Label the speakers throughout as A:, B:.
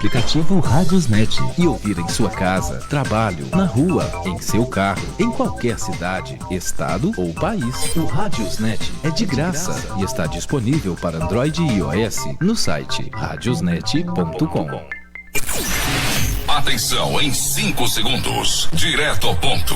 A: aplicativo Rádiosnet e ouvir em sua casa, trabalho, na rua, em seu carro, em qualquer cidade, estado ou país. O Rádiosnet é de graça e está disponível para Android e iOS no site radiosnet.com.
B: Atenção, em 5 segundos, direto ao ponto.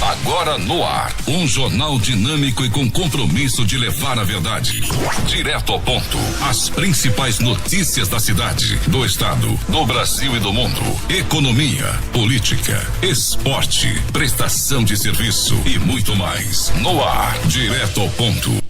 B: Agora no ar, um jornal dinâmico e com compromisso de levar a verdade. Direto ao ponto, as principais notícias da cidade, do estado, do Brasil e do mundo. Economia, política, esporte, prestação de serviço e muito mais. No ar, direto ao ponto.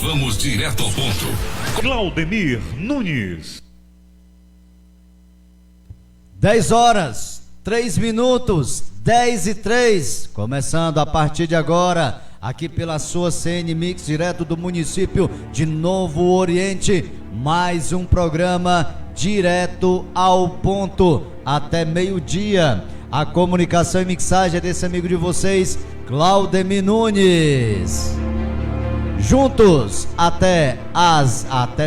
B: Vamos direto ao ponto.
C: Claudemir Nunes.
D: 10 horas, 3 minutos, 10:03. Começando a partir de agora, aqui pela sua CN Mix, direto do município de Novo Oriente, mais um programa direto ao ponto, até meio-dia. A comunicação e mixagem é desse amigo de vocês, Claudemir Nunes. Juntos até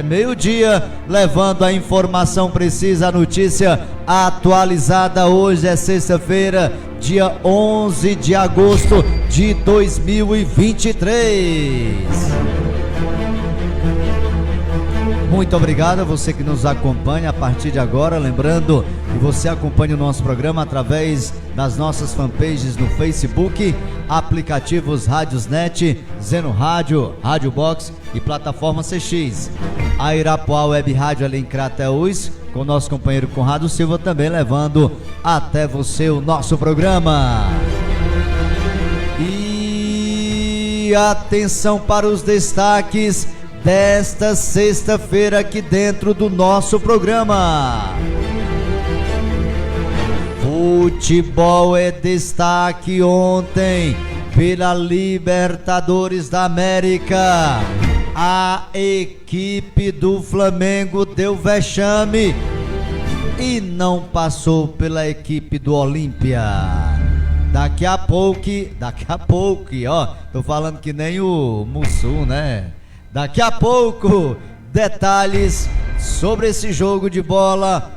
D: meio-dia, levando a informação precisa, a notícia atualizada. Hoje é sexta-feira, dia 11 de agosto de 2023. Muito obrigado a você que nos acompanha a partir de agora. Lembrando que você acompanha o nosso programa através das nossas fanpages no Facebook, aplicativos Rádiosnet, Zeno Rádio, Rádio Box e plataforma CX. A Irapuá Web Rádio ali em Crateús, com o nosso companheiro Conrado Silva, também levando até você o nosso programa. E atenção para os destaques desta sexta-feira aqui dentro do nosso programa. Futebol é destaque ontem pela Libertadores da América. A equipe do Flamengo deu vexame e não passou pela equipe do Olímpia. Daqui a pouco, ó, tô falando que nem o Mussum, né? Daqui a pouco, detalhes sobre esse jogo de bola,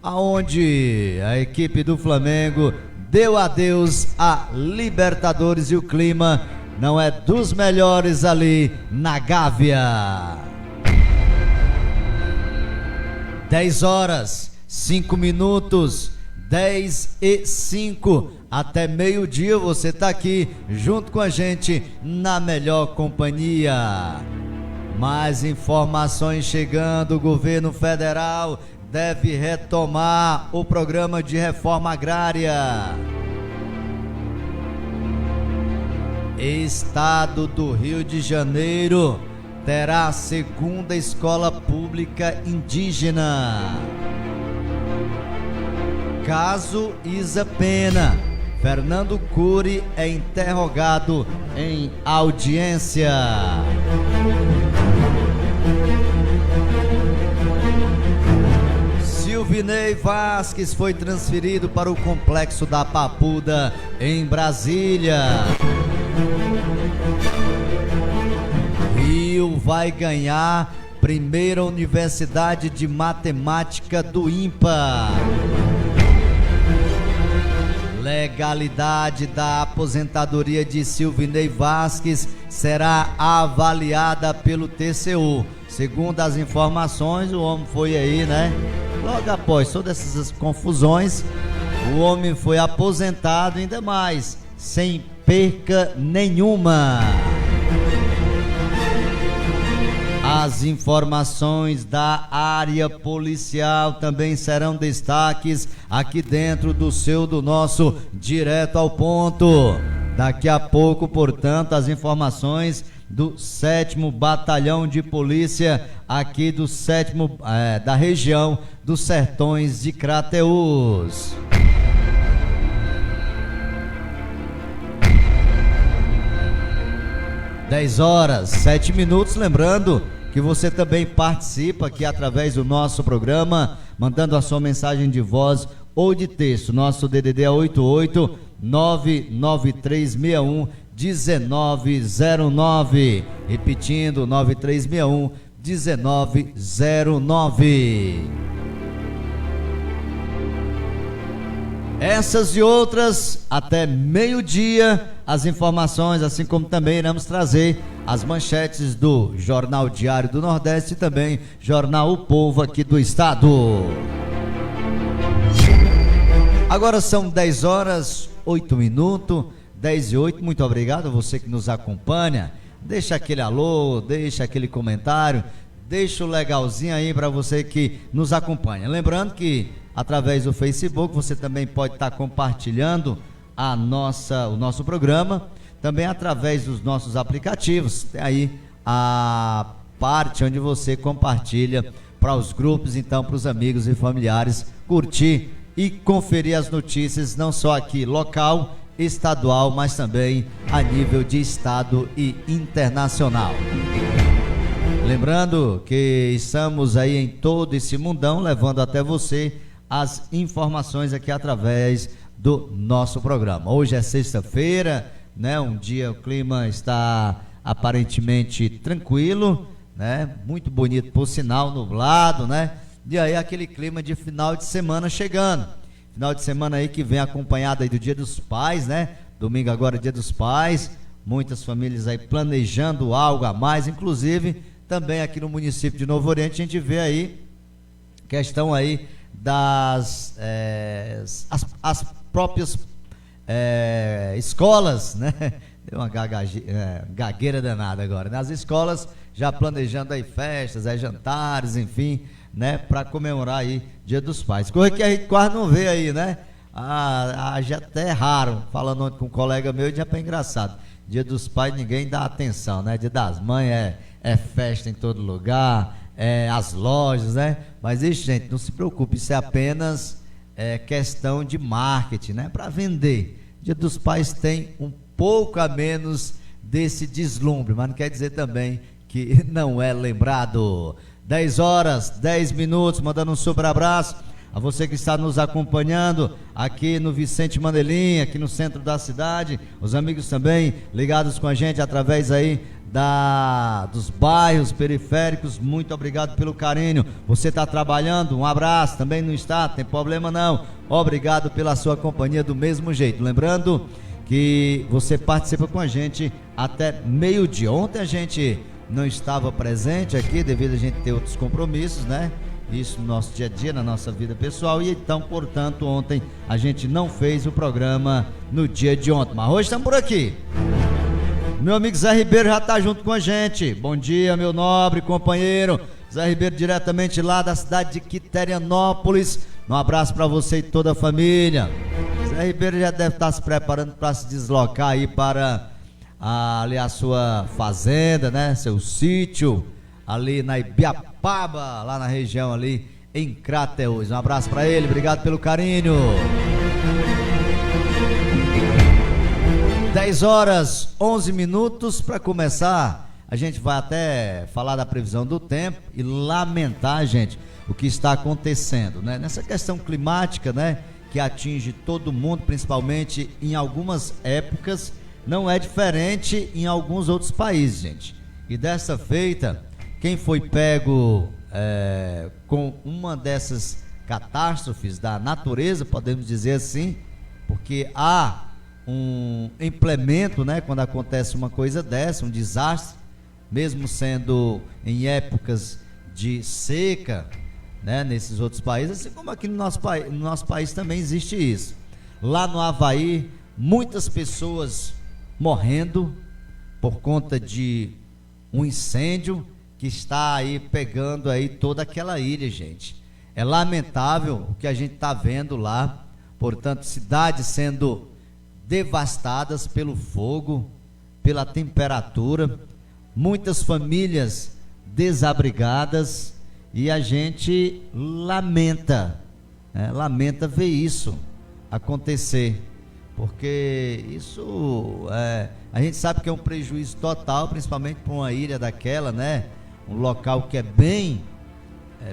D: aonde a equipe do Flamengo deu adeus à Libertadores e o clima não é dos melhores ali na Gávea. 10 horas, 5 minutos, 10:05. Até meio-dia você tá aqui junto com a gente na melhor companhia. Mais informações chegando. O governo federal deve retomar o programa de reforma agrária. Estado do Rio de Janeiro terá a segunda escola pública indígena. Caso Isa Pena, Fernando Cury é interrogado em audiência. Silvinei Vasquez foi transferido para o complexo da Papuda, em Brasília. Rio vai ganhar primeira Universidade de Matemática do INPA. Legalidade da aposentadoria de Silvinei Vasquez será avaliada pelo TCU. Segundo as informações, o homem foi aí, né? Logo após todas essas confusões, o homem foi aposentado, ainda mais, sem perca nenhuma. As informações da área policial também serão destaques aqui dentro do nosso Direto ao Ponto. Daqui a pouco, portanto, as informações do 7º Batalhão de Polícia aqui do 7º, da região dos Sertões de Crateús. (10h07). Lembrando que você também participa aqui através do nosso programa, mandando a sua mensagem de voz ou de texto. Nosso DDD é 88 99361 1909. Repetindo, 9361 1909. Essas e outras até meio-dia, as informações, assim como também iremos trazer as manchetes do Jornal Diário do Nordeste e também Jornal O Povo aqui do estado. Agora são 10h08, 10h08. Muito obrigado a você que nos acompanha. Deixa aquele alô, deixa aquele comentário, deixa o legalzinho aí para você que nos acompanha. Lembrando que através do Facebook você também pode estar compartilhando o nosso programa, também através dos nossos aplicativos. Tem aí a parte onde você compartilha para os grupos, então para os amigos e familiares curtir e conferir as notícias, não só aqui local, estadual, mas também a nível de estado e internacional. Lembrando que estamos aí em todo esse mundão, levando até você as informações aqui através do nosso programa. Hoje é sexta-feira, né? Um dia o clima está aparentemente tranquilo, né? Muito bonito, por sinal, nublado, né? E aí aquele clima de final de semana chegando. Final de semana aí que vem acompanhado aí do Dia dos Pais, né? Domingo agora é Dia dos Pais. Muitas famílias aí planejando algo a mais, inclusive também aqui no município de Novo Oriente a gente vê aí questão aí das as próprias escolas, né? Deu uma gagueira danada agora, né? As escolas já planejando aí festas, aí jantares, enfim, né? Para comemorar aí Dia dos Pais. Coisa que a gente quase não vê aí, né? Já até erraram, falando ontem com um colega meu, já é engraçado. Dia dos Pais ninguém dá atenção, né? Dia das Mães é festa em todo lugar, as lojas, né? Mas isso, gente, não se preocupe, isso é apenas questão de marketing, né? Para vender. Dia dos Pais tem um pouco a menos desse deslumbre, mas não quer dizer também que não é lembrado. 10h10, mandando um super abraço a você que está nos acompanhando aqui no Vicente Manelim, aqui no centro da cidade, os amigos também ligados com a gente através aí dos bairros periféricos. Muito obrigado pelo carinho. Você está trabalhando, um abraço. Também não está, tem problema não, obrigado pela sua companhia do mesmo jeito. Lembrando que você participa com a gente até meio-dia. Ontem a gente não estava presente aqui devido a gente ter outros compromissos, né? Isso no nosso dia a dia, na nossa vida pessoal, e então, portanto, ontem a gente não fez o programa no dia de ontem, mas hoje estamos por aqui. Meu amigo Zé Ribeiro já está junto com a gente. Bom dia, meu nobre companheiro Zé Ribeiro, diretamente lá da cidade de Quiterianópolis. Um abraço para você e toda a família. Zé Ribeiro já deve estar se preparando para se deslocar aí para ali a sua fazenda, né? Seu sítio ali na Ibiapaba, lá na região ali em Crateús. Um abraço para ele, obrigado pelo carinho. 10h11 para começar. A gente vai até falar da previsão do tempo e lamentar, gente, o que está acontecendo, né? Nessa questão climática, né? Que atinge todo mundo, principalmente em algumas épocas, não é diferente em alguns outros países, gente. E dessa feita, quem foi pego com uma dessas catástrofes da natureza, podemos dizer assim, porque há um implemento, né, quando acontece uma coisa dessa, um desastre, mesmo sendo em épocas de seca, né, nesses outros países, assim como aqui no nosso país também existe isso. Lá no Havaí, muitas pessoas morrendo por conta de um incêndio que está aí pegando aí toda aquela ilha, gente. É lamentável o que a gente está vendo lá, portanto, cidades sendo devastadas pelo fogo, pela temperatura, muitas famílias desabrigadas, e a gente lamenta ver isso acontecer, porque isso a gente sabe que é um prejuízo total, principalmente para uma ilha daquela, né? Um local que é bem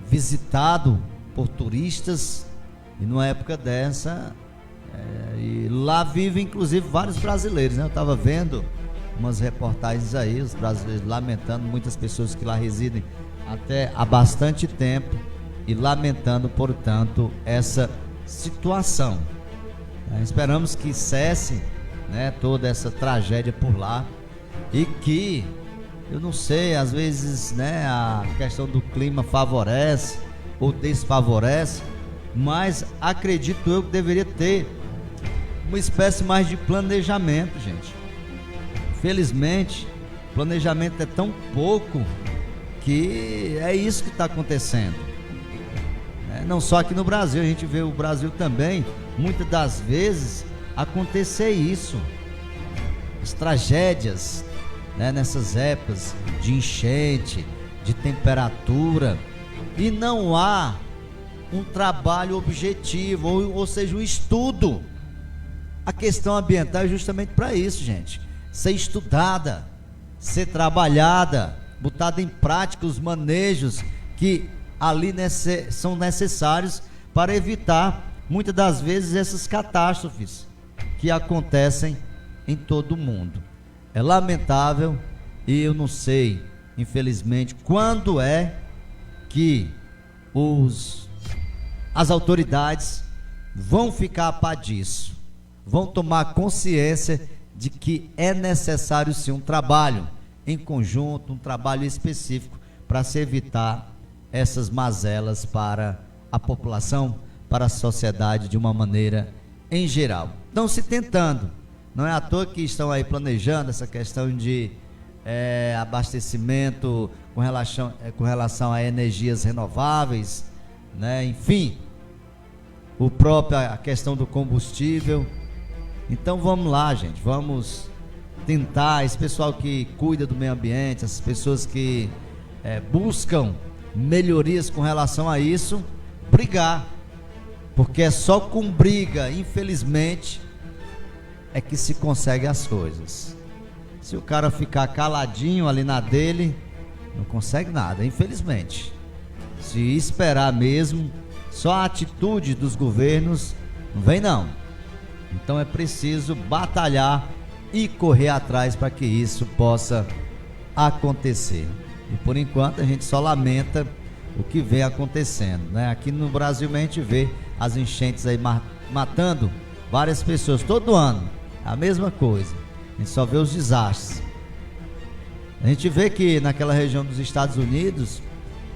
D: visitado por turistas, e numa época dessa, e lá vivem inclusive vários brasileiros, né? Eu estava vendo umas reportagens aí, os brasileiros lamentando, muitas pessoas que lá residem até há bastante tempo, e lamentando, portanto, essa situação. Esperamos que cesse, né, toda essa tragédia por lá, e que, eu não sei, às vezes, né, a questão do clima favorece ou desfavorece, mas acredito eu que deveria ter uma espécie mais de planejamento, gente. Felizmente, planejamento é tão pouco que é isso que está acontecendo. Não só aqui no Brasil, a gente vê o Brasil também, muitas das vezes, acontecer isso. As tragédias, né, nessas épocas de enchente, de temperatura, e não há um trabalho objetivo, ou seja, um estudo. A questão ambiental é justamente para isso, gente. Ser estudada, ser trabalhada, botada em prática os manejos que ali são necessários para evitar, muitas das vezes, essas catástrofes que acontecem em todo o mundo. É lamentável, e eu não sei, infelizmente, quando é que as autoridades vão ficar a par disso, vão tomar consciência de que é necessário sim um trabalho em conjunto, um trabalho específico para se evitar essas mazelas para a população, para a sociedade de uma maneira em geral. Estão se tentando, não é à toa que estão aí planejando essa questão de abastecimento com relação a energias renováveis, né? Enfim, a questão do combustível. Então vamos lá, gente, vamos tentar, esse pessoal que cuida do meio ambiente, essas pessoas que buscam melhorias com relação a isso, brigar, porque é só com briga, infelizmente, é que se consegue as coisas. Se o cara ficar caladinho ali na dele, não consegue nada, infelizmente. Se esperar mesmo, só a atitude dos governos não vem não. Então é preciso batalhar e correr atrás para que isso possa acontecer. E por enquanto a gente só lamenta o que vem acontecendo, né? Aqui no Brasil a gente vê as enchentes aí matando várias pessoas todo ano, a mesma coisa. A gente só vê os desastres. A gente vê que naquela região dos Estados Unidos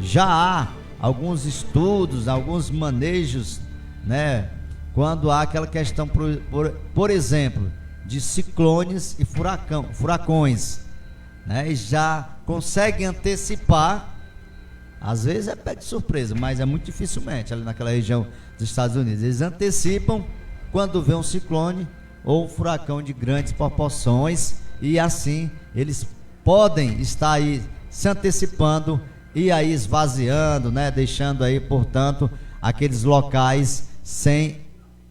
D: já há alguns estudos, alguns manejos, né? Quando há aquela questão, por exemplo, de ciclones e furacões, né? E já conseguem antecipar, às vezes é pego de surpresa, mas é muito dificilmente ali naquela região dos Estados Unidos. Eles antecipam quando vê um ciclone ou um furacão de grandes proporções, e assim eles podem estar aí se antecipando e aí esvaziando, né? Deixando aí, portanto, aqueles locais sem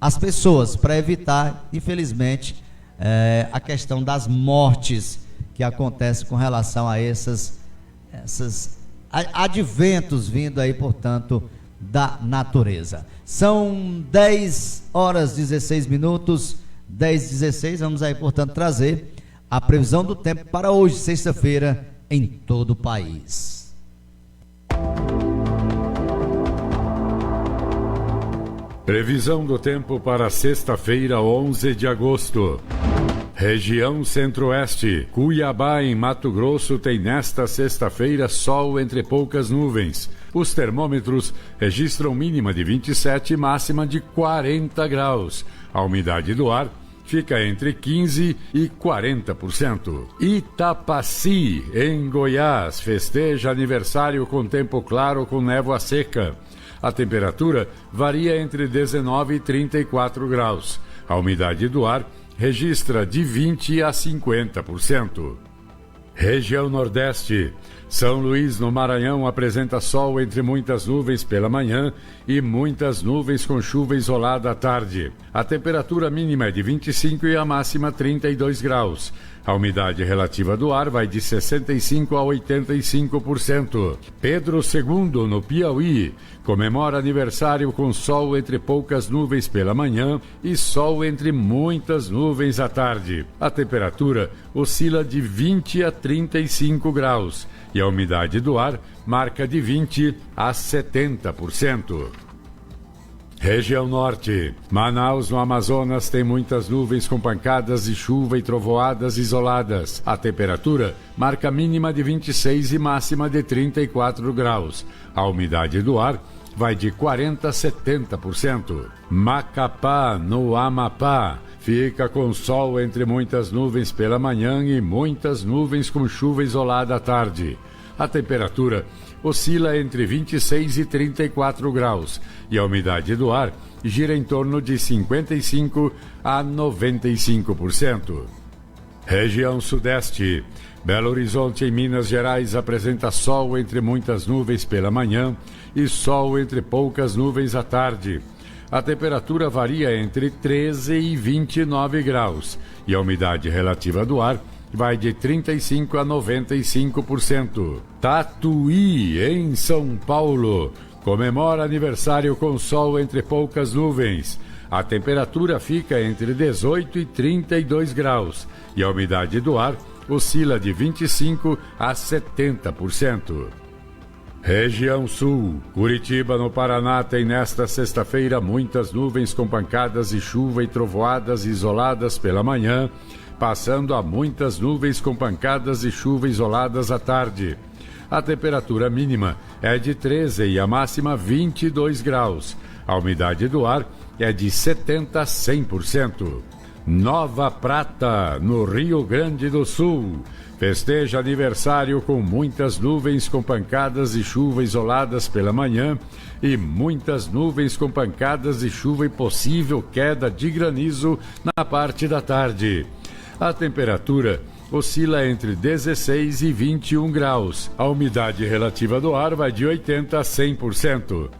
D: as pessoas, para evitar, infelizmente, a questão das mortes que acontece com relação a esses adventos vindo aí, portanto, da natureza. São 10 horas 16 minutos, 10h16, vamos aí, portanto, trazer a previsão do tempo para hoje, sexta-feira, em todo o país.
E: Previsão do tempo para sexta-feira, 11 de agosto. Região Centro-Oeste, Cuiabá, em Mato Grosso, tem nesta sexta-feira sol entre poucas nuvens. Os termômetros registram mínima de 27 e máxima de 40 graus. A umidade do ar fica entre 15% e 40%. Itapaci, em Goiás, festeja aniversário com tempo claro com névoa seca. A temperatura varia entre 19 e 34 graus. A umidade do ar registra de 20% a 50%. Região Nordeste. São Luís, no Maranhão, apresenta sol entre muitas nuvens pela manhã e muitas nuvens com chuva isolada à tarde. A temperatura mínima é de 25 e a máxima 32 graus. A umidade relativa do ar vai de 65% a 85%. Pedro II, no Piauí, comemora aniversário com sol entre poucas nuvens pela manhã e sol entre muitas nuvens à tarde. A temperatura oscila de 20 a 35 graus e a umidade do ar marca de 20 a 70%. Região Norte. Manaus, no Amazonas, tem muitas nuvens com pancadas de chuva e trovoadas isoladas. A temperatura marca mínima de 26 e máxima de 34 graus. A umidade do ar vai de 40% a 70%. Macapá, no Amapá, fica com sol entre muitas nuvens pela manhã e muitas nuvens com chuva isolada à tarde. A temperatura oscila entre 26 e 34 graus e a umidade do ar gira em torno de 55% a 95%. Região Sudeste. Belo Horizonte, em Minas Gerais, apresenta sol entre muitas nuvens pela manhã e sol entre poucas nuvens à tarde. A temperatura varia entre 13 e 29 graus e a umidade relativa do ar vai de 35% a 95%. Tatuí, em São Paulo, comemora aniversário com sol entre poucas nuvens. A temperatura fica entre 18 e 32 graus e a umidade do ar oscila de 25% a 70%. Região Sul. Curitiba, no Paraná, tem nesta sexta-feira muitas nuvens com pancadas de chuva e trovoadas isoladas pela manhã, passando a muitas nuvens com pancadas de chuva isoladas à tarde. A temperatura mínima é de 13 e a máxima 22 graus. A umidade do ar é de 70% a 100%. Nova Prata, no Rio Grande do Sul, festeja aniversário com muitas nuvens com pancadas de chuva isoladas pela manhã e muitas nuvens com pancadas de chuva e possível queda de granizo na parte da tarde. A temperatura oscila entre 16 e 21 graus. A umidade relativa do ar vai de 80% a 100%.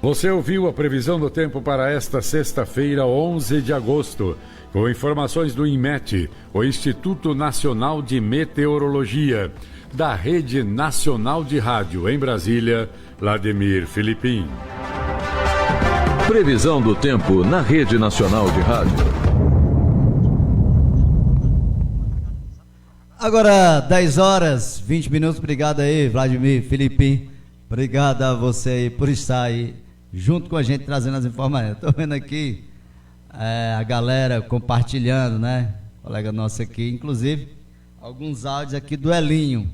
E: Você ouviu a previsão do tempo para esta sexta-feira, 11 de agosto, com informações do INMET, o Instituto Nacional de Meteorologia, da Rede Nacional de Rádio em Brasília, Vladimir Filipim.
A: Previsão do tempo na Rede Nacional de Rádio.
D: Agora, 10 horas, 20 minutos. Obrigado aí, Vladimir Filipim. Obrigado a você aí por estar aí junto com a gente, trazendo as informações. Estou vendo aqui a galera compartilhando, né? Colega nosso aqui, inclusive, alguns áudios aqui do Elinho.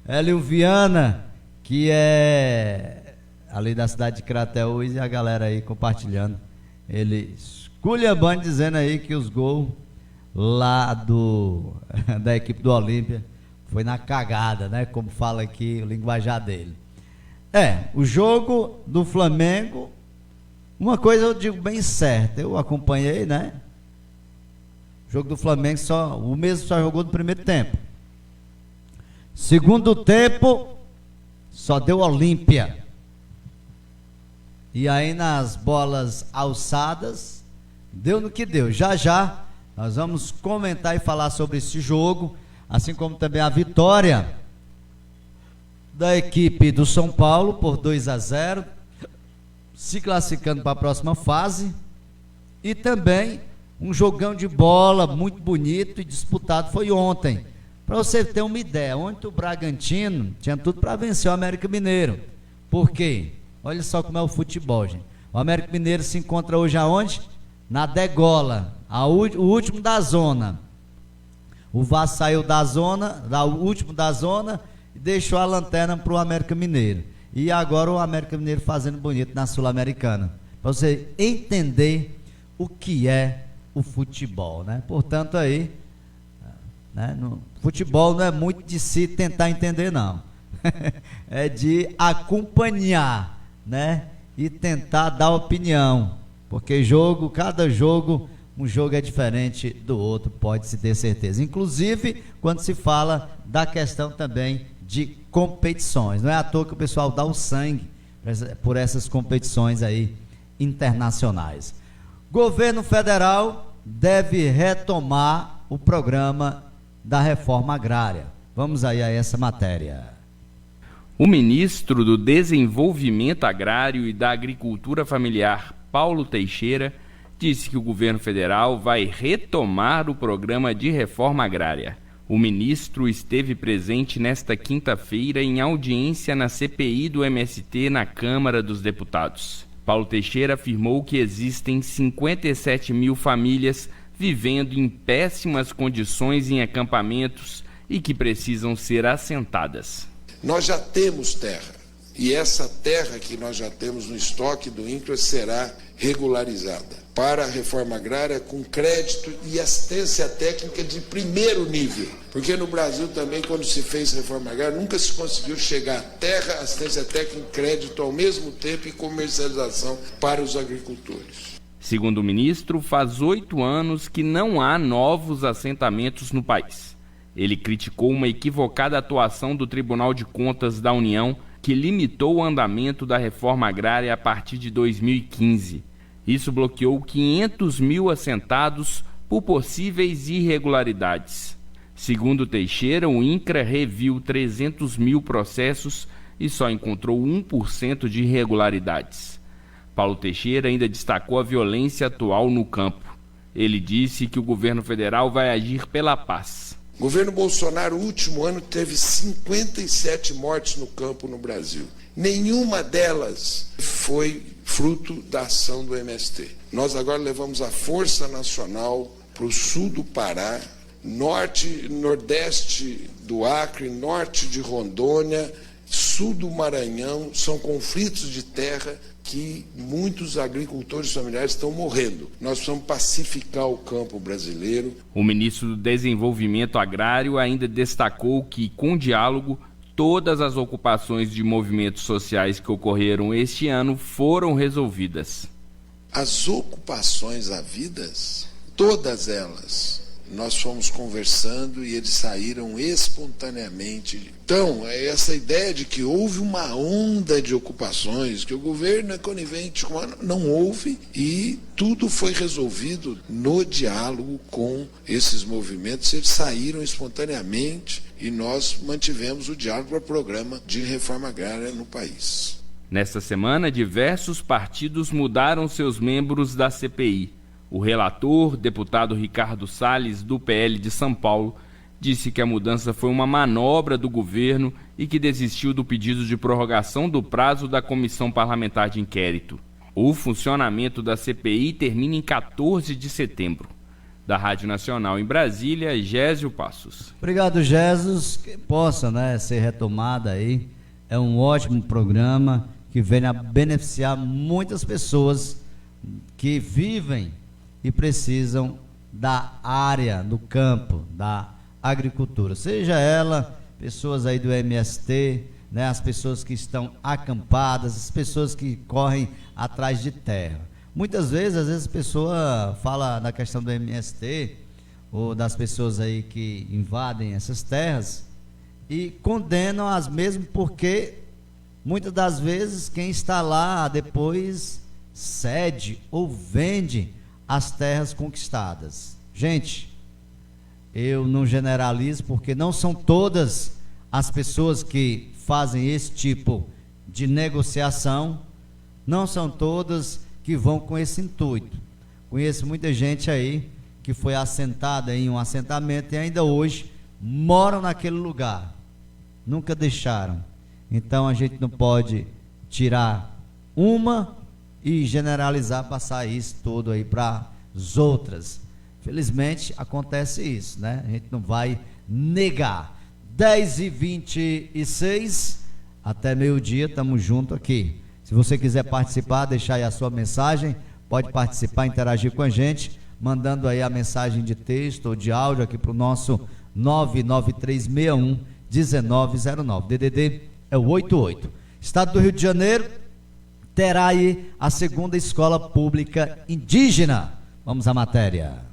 D: Elinho Viana, que é ali da cidade de Crateús, e a galera aí compartilhando. Ele esculhambando, dizendo aí que os gols lá da equipe do Olímpia foi na cagada, né? Como fala aqui o linguajar dele. O jogo do Flamengo, uma coisa eu digo bem certa, eu acompanhei, né? O jogo do Flamengo o mesmo só jogou no primeiro tempo. Segundo tempo, só deu Olímpia. E aí nas bolas alçadas, deu no que deu. Já nós vamos comentar e falar sobre esse jogo, assim como também a vitória da equipe do São Paulo por 2-0, se classificando para a próxima fase, e também um jogão de bola muito bonito e disputado foi ontem. Para você ter uma ideia, ontem o Bragantino tinha tudo para vencer o América Mineiro. Por quê? Olha só como é o futebol, gente. O América Mineiro se encontra hoje aonde? Na degola, o último da zona. O Vasco saiu da zona, o último da zona, e deixou a lanterna para o América Mineiro. E agora o América Mineiro fazendo bonito na Sul-Americana. Para você entender o que é o futebol, né? Portanto aí, né, futebol não é muito de se tentar entender, não. É de acompanhar, né? E tentar dar opinião. Porque cada jogo, um jogo é diferente do outro, pode-se ter certeza. Inclusive, quando se fala da questão também de competições. Não é à toa que o pessoal dá o sangue por essas competições aí internacionais. Governo federal deve retomar o programa da reforma agrária. Vamos aí a essa matéria.
F: O ministro do Desenvolvimento Agrário e da Agricultura Familiar, Paulo Teixeira, disse que o governo federal vai retomar o programa de reforma agrária. O ministro esteve presente nesta quinta-feira em audiência na CPI do MST na Câmara dos Deputados. Paulo Teixeira afirmou que existem 57 mil famílias vivendo em péssimas condições em acampamentos e que precisam ser assentadas.
G: Nós já temos terra, e essa terra que nós já temos no estoque do INCRA será regularizada para a reforma agrária com crédito e assistência técnica de primeiro nível. Porque no Brasil também, quando se fez reforma agrária, nunca se conseguiu chegar a terra, assistência técnica e crédito ao mesmo tempo e comercialização para os agricultores.
F: Segundo o ministro, faz 8 anos que não há novos assentamentos no país. Ele criticou uma equivocada atuação do Tribunal de Contas da União, que limitou o andamento da reforma agrária a partir de 2015. Isso bloqueou 500 mil assentados por possíveis irregularidades. Segundo Teixeira, o INCRA reviu 300 mil processos e só encontrou 1% de irregularidades. Paulo Teixeira ainda destacou a violência atual no campo. Ele disse que o governo federal vai agir pela paz.
G: O governo Bolsonaro, no último ano, teve 57 mortes no campo no Brasil. Nenhuma delas foi fruto da ação do MST. Nós agora levamos a Força Nacional para o sul do Pará, norte, nordeste do Acre, norte de Rondônia, sul do Maranhão. São conflitos de terra que muitos agricultores familiares estão morrendo. Nós precisamos pacificar o campo brasileiro.
F: O ministro do Desenvolvimento Agrário ainda destacou que, com diálogo, todas as ocupações de movimentos sociais que ocorreram este ano foram resolvidas.
G: As ocupações havidas, todas elas, nós fomos conversando e eles saíram espontaneamente. Então, essa ideia de que houve uma onda de ocupações, que o governo é conivente, não houve, e tudo foi resolvido no diálogo com esses movimentos. Eles saíram espontaneamente e nós mantivemos o diálogo para o programa de reforma agrária no país.
F: Nesta semana, diversos partidos mudaram seus membros da CPI. O relator, deputado Ricardo Salles, do PL de São Paulo, disse que a mudança foi uma manobra do governo e que desistiu do pedido de prorrogação do prazo da Comissão Parlamentar de Inquérito. O funcionamento da CPI termina em 14 de setembro. Da Rádio Nacional em Brasília, Gésio Passos.
D: Obrigado, Gésio. Que possa, ser retomada aí. É um ótimo programa que vem a beneficiar muitas pessoas que vivem e precisam da área, do campo, da agricultura. Seja ela pessoas aí do MST, as pessoas que estão acampadas, as pessoas que correm atrás de terra. Muitas vezes, às vezes a pessoa fala na questão do MST, ou das pessoas aí que invadem essas terras, e condenam as mesmas porque, muitas das vezes, quem está lá depois cede ou vende as terras conquistadas. Gente, eu não generalizo porque não são todas as pessoas que fazem esse tipo de negociação, não são todas que vão com esse intuito. Conheço muita gente aí que foi assentada em um assentamento e ainda hoje moram naquele lugar, nunca deixaram. Então a gente não pode tirar uma e generalizar, passar isso tudo aí para as outras. Felizmente acontece isso, né? A gente não vai negar. 10h26, até meio-dia, estamos juntos aqui. Se você quiser participar, deixar aí a sua mensagem, pode participar, interagir com a gente, mandando aí a mensagem de texto ou de áudio aqui para o nosso 99361-1909. DDD é o 88. Estado do Rio de Janeiro terá aí a segunda escola pública indígena. Vamos à matéria.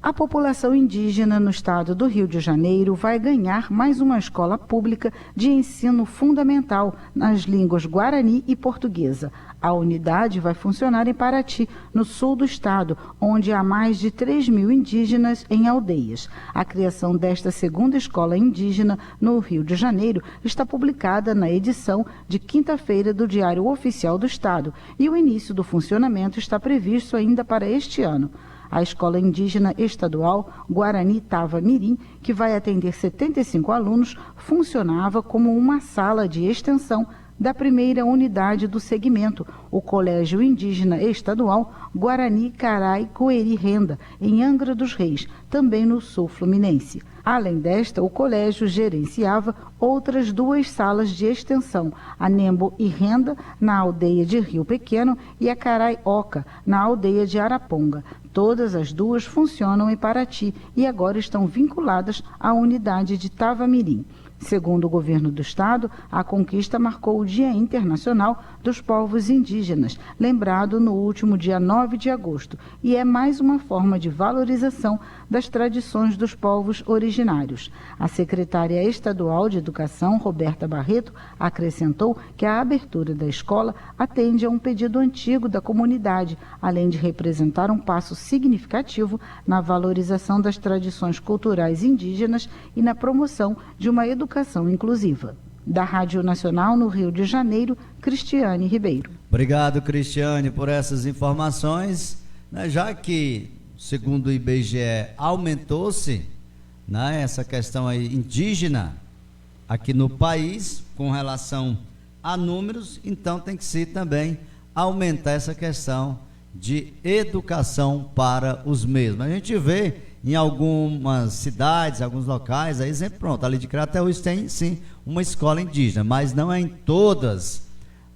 H: A população indígena no estado do Rio de Janeiro vai ganhar mais uma escola pública de ensino fundamental nas línguas guarani e portuguesa. A unidade vai funcionar em Paraty, no sul do estado, onde há mais de 3.000 indígenas em aldeias. A criação desta segunda escola indígena no Rio de Janeiro está publicada na edição de quinta-feira do Diário Oficial do Estado e o início do funcionamento está previsto ainda para este ano. A Escola Indígena Estadual Guarani Tava Mirim, que vai atender 75 alunos, funcionava como uma sala de extensão da primeira unidade do segmento, o Colégio Indígena Estadual Guarani Carai Coeri Renda, em Angra dos Reis, também no sul fluminense. Além desta, o colégio gerenciava outras duas salas de extensão, a Nembo e Renda, na aldeia de Rio Pequeno, e a Carai Oca, na aldeia de Araponga. Todas as duas funcionam em Paraty e agora estão vinculadas à unidade de Tavamirim. Segundo o governo do estado, a conquista marcou o Dia Internacional dos Povos Indígenas, lembrado no último dia 9 de agosto, e é mais uma forma de valorização das tradições dos povos originários. A secretária estadual de Educação, Roberta Barreto, acrescentou que a abertura da escola atende a um pedido antigo da comunidade, além de representar um passo significativo na valorização das tradições culturais indígenas e na promoção de uma educação inclusiva. Da Rádio Nacional no Rio de Janeiro, Cristiane Ribeiro.
D: Obrigado, Cristiane, por essas informações. Já que, segundo o IBGE, aumentou-se, essa questão aí indígena aqui no país, com relação a números, então tem que se também aumentar essa questão de educação para os mesmos. A gente vê em algumas cidades, alguns locais, aí exemplo, pronto, ali de Crateús tem sim uma escola indígena, mas não é em todas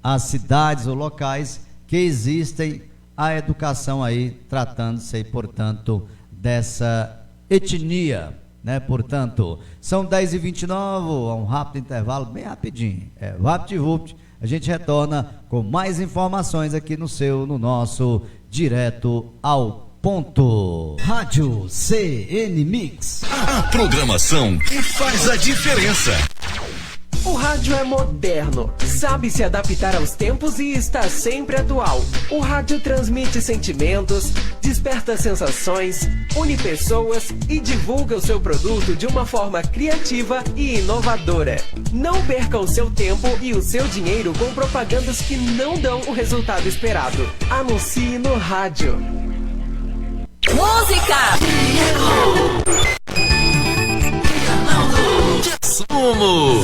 D: as cidades ou locais que existem a educação aí, tratando-se aí, portanto, dessa etnia, portanto, são 10h29, um rápido intervalo, bem rapidinho, vapt-vupt, a gente retorna com mais informações aqui no nosso Direto ao Ponto. Rádio CN Mix.
I: A programação que faz a diferença.
J: O rádio é moderno, sabe se adaptar aos tempos e está sempre atual. O rádio transmite sentimentos, desperta sensações, une pessoas e divulga o seu produto de uma forma criativa e inovadora. Não perca o seu tempo e o seu dinheiro com propagandas que não dão o resultado esperado. Anuncie no rádio.
K: Música!
I: Sumo!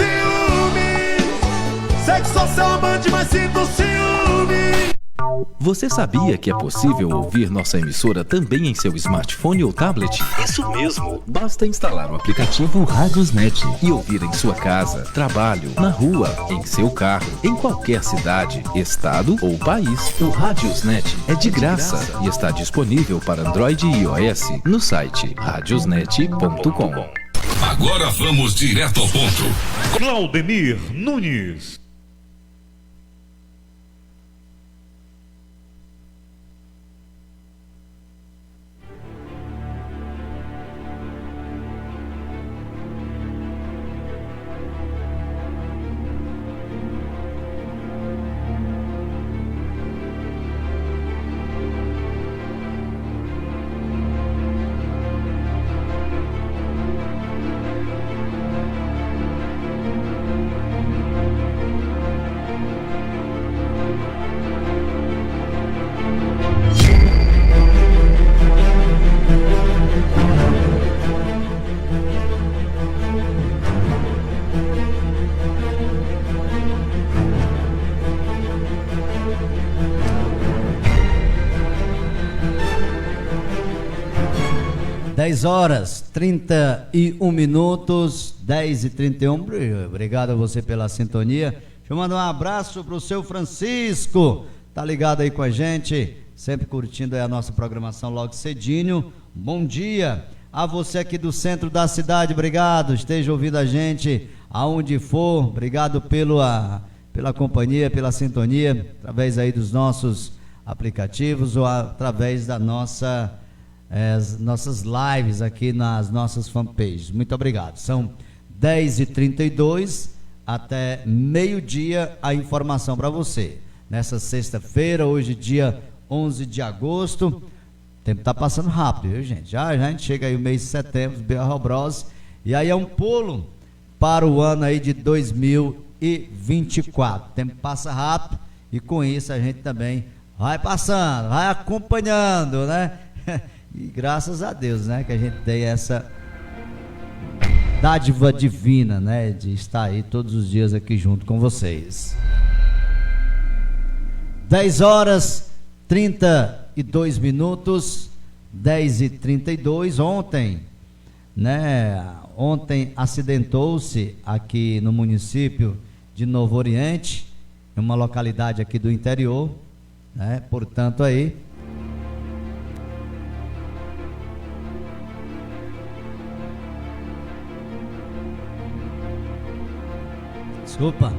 C: Sexo social amante, mas sinto ciúme.
A: Você sabia que é possível ouvir nossa emissora também em seu smartphone ou tablet?
I: Isso mesmo!
A: Basta instalar o aplicativo Radiosnet e ouvir em sua casa, trabalho, na rua, em seu carro, em qualquer cidade, estado ou país. O Radiosnet é de graça e está disponível para Android e iOS no site radiosnet.com.
B: Agora vamos direto ao ponto.
C: Claudemir Nunes.
D: 10 horas 31 minutos, 10h31. Obrigado a você pela sintonia. Deixa eu mandar um abraço pro seu Francisco, tá ligado aí com a gente, sempre curtindo aí a nossa programação logo cedinho. Bom dia a você aqui do centro da cidade, obrigado, esteja ouvindo a gente aonde for, obrigado pela companhia, pela sintonia, através aí dos nossos aplicativos ou através da nossas lives aqui nas nossas fanpages. Muito obrigado. São 10h32 até meio-dia a informação para você. Nessa sexta-feira, hoje dia 11 de agosto, o tempo está passando rápido, viu, gente? Já a gente chega aí o mês de setembro, Bros, e aí é um pulo para o ano aí de 2024. O tempo passa rápido e com isso a gente também vai passando, vai acompanhando, né? E graças a Deus, né, que a gente tem essa dádiva divina, né, de estar aí todos os dias aqui junto com vocês. 10 horas 32 minutos, 10h32. Ontem acidentou-se aqui no município de Novo Oriente, em uma localidade aqui do interior, né? Portanto aí desculpa,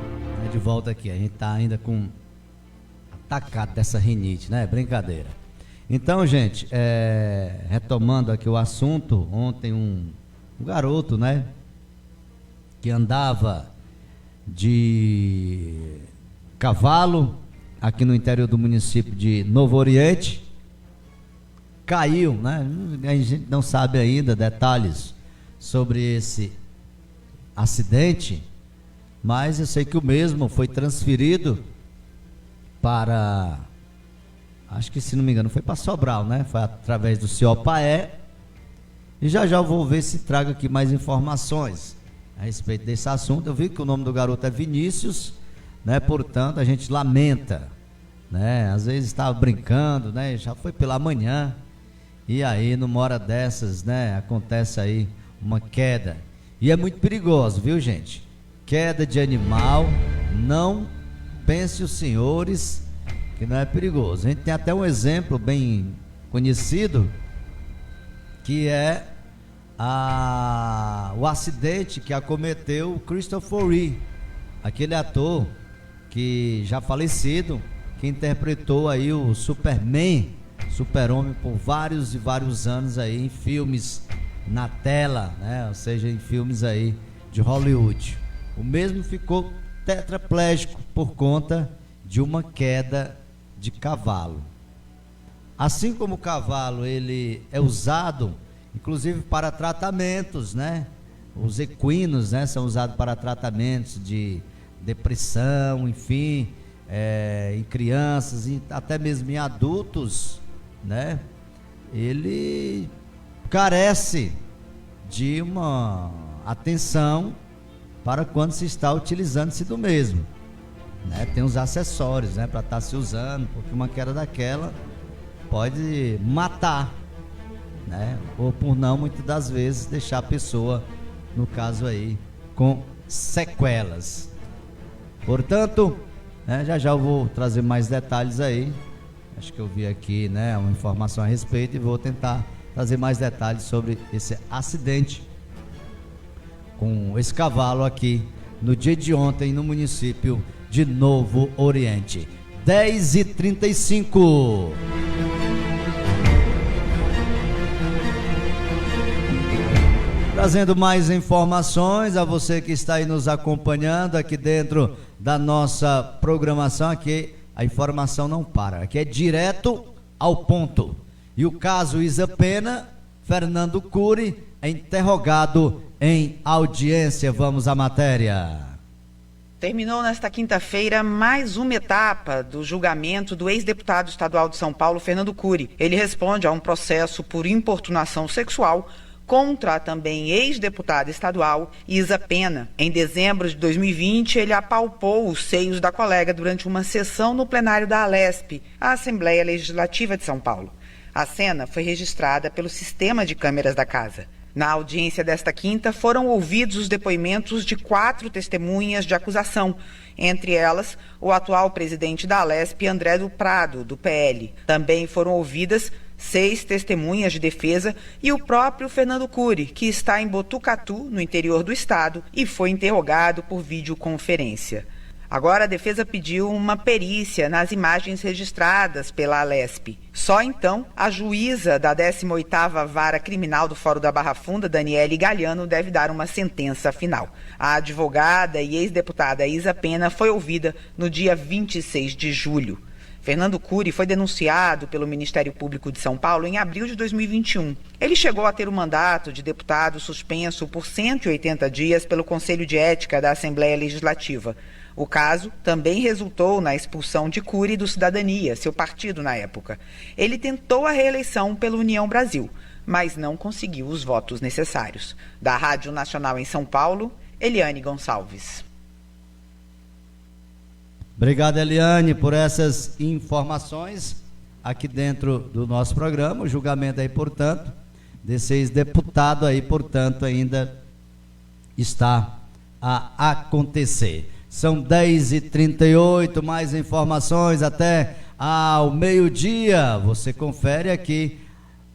D: de volta aqui, a gente tá ainda com atacado dessa rinite, né? Brincadeira. Então, gente, retomando aqui o assunto, ontem um garoto, né, que andava de cavalo aqui no interior do município de Novo Oriente, caiu, né? A gente não sabe ainda detalhes sobre esse acidente, mas eu sei que o mesmo foi transferido para, acho que se não me engano foi para Sobral, né? Foi através do CIOPAE, e já eu vou ver se trago aqui mais informações a respeito desse assunto. Eu vi que o nome do garoto é Vinícius, né? Portanto, a gente lamenta, né? Às vezes estava brincando, né? Já foi pela manhã, e aí numa hora dessas, né, acontece aí uma queda, e é muito perigoso, viu, gente? Queda de animal, não pense os senhores que não é perigoso. A gente tem até um exemplo bem conhecido, que é o acidente que acometeu o Christopher Reeve, aquele ator que já falecido, que interpretou aí o Superman, Super-Homem, por vários e vários anos aí em filmes na tela, né? Ou seja, em filmes aí de Hollywood. O mesmo ficou tetraplégico por conta de uma queda de cavalo. Assim como o cavalo ele é usado inclusive para tratamentos, né? Os equinos, né, são usados para tratamentos de depressão, enfim, em crianças e até mesmo em adultos, né? Ele carece de uma atenção para quando se está utilizando-se do mesmo, né? Tem os acessórios, né, para estar se usando, porque uma queda daquela pode matar, né? Ou por não, muitas das vezes, deixar a pessoa, no caso aí, com sequelas. Portanto, né, já eu vou trazer mais detalhes aí. Acho que eu vi aqui, né, uma informação a respeito, e vou tentar trazer mais detalhes sobre esse acidente com esse cavalo aqui no dia de ontem no município de Novo Oriente. 10h35. Trazendo mais informações a você que está aí nos acompanhando aqui dentro da nossa programação. Aqui a informação não para, aqui é direto ao ponto. E o caso Isa Pena, Fernando Cury é interrogado em audiência. Vamos à matéria.
K: Terminou nesta quinta-feira mais uma etapa do julgamento do ex-deputado estadual de São Paulo, Fernando Cury. Ele responde a um processo por importunação sexual contra a também ex-deputada estadual Isa Pena. Em dezembro de 2020, ele apalpou os seios da colega durante uma sessão no plenário da Alesp, a Assembleia Legislativa de São Paulo. A cena foi registrada pelo sistema de câmeras da casa. Na audiência desta quinta, foram ouvidos os depoimentos de 4 testemunhas de acusação, entre elas o atual presidente da Alesp, André do Prado, do PL. Também foram ouvidas 6 testemunhas de defesa e o próprio Fernando Cury, que está em Botucatu, no interior do estado, e foi interrogado por videoconferência. Agora a defesa pediu uma perícia nas imagens registradas pela Alesp. Só então, a juíza da 18ª Vara Criminal do Fórum da Barra Funda, Daniele Galhano, deve dar uma sentença final. A advogada e ex-deputada Isa Pena foi ouvida no dia 26 de julho. Fernando Cury foi denunciado pelo Ministério Público de São Paulo em abril de 2021. Ele chegou a ter o mandato de deputado suspenso por 180 dias pelo Conselho de Ética da Assembleia Legislativa. O caso também resultou na expulsão de Cury do Cidadania, seu partido na época. Ele tentou a reeleição pela União Brasil, mas não conseguiu os votos necessários. Da Rádio Nacional em São Paulo, Eliane Gonçalves.
D: Obrigado, Eliane, por essas informações aqui dentro do nosso programa. O julgamento aí, portanto, desse ex-deputado aí, portanto, ainda está a acontecer. São 10h38, mais informações até ao meio-dia. Você confere aqui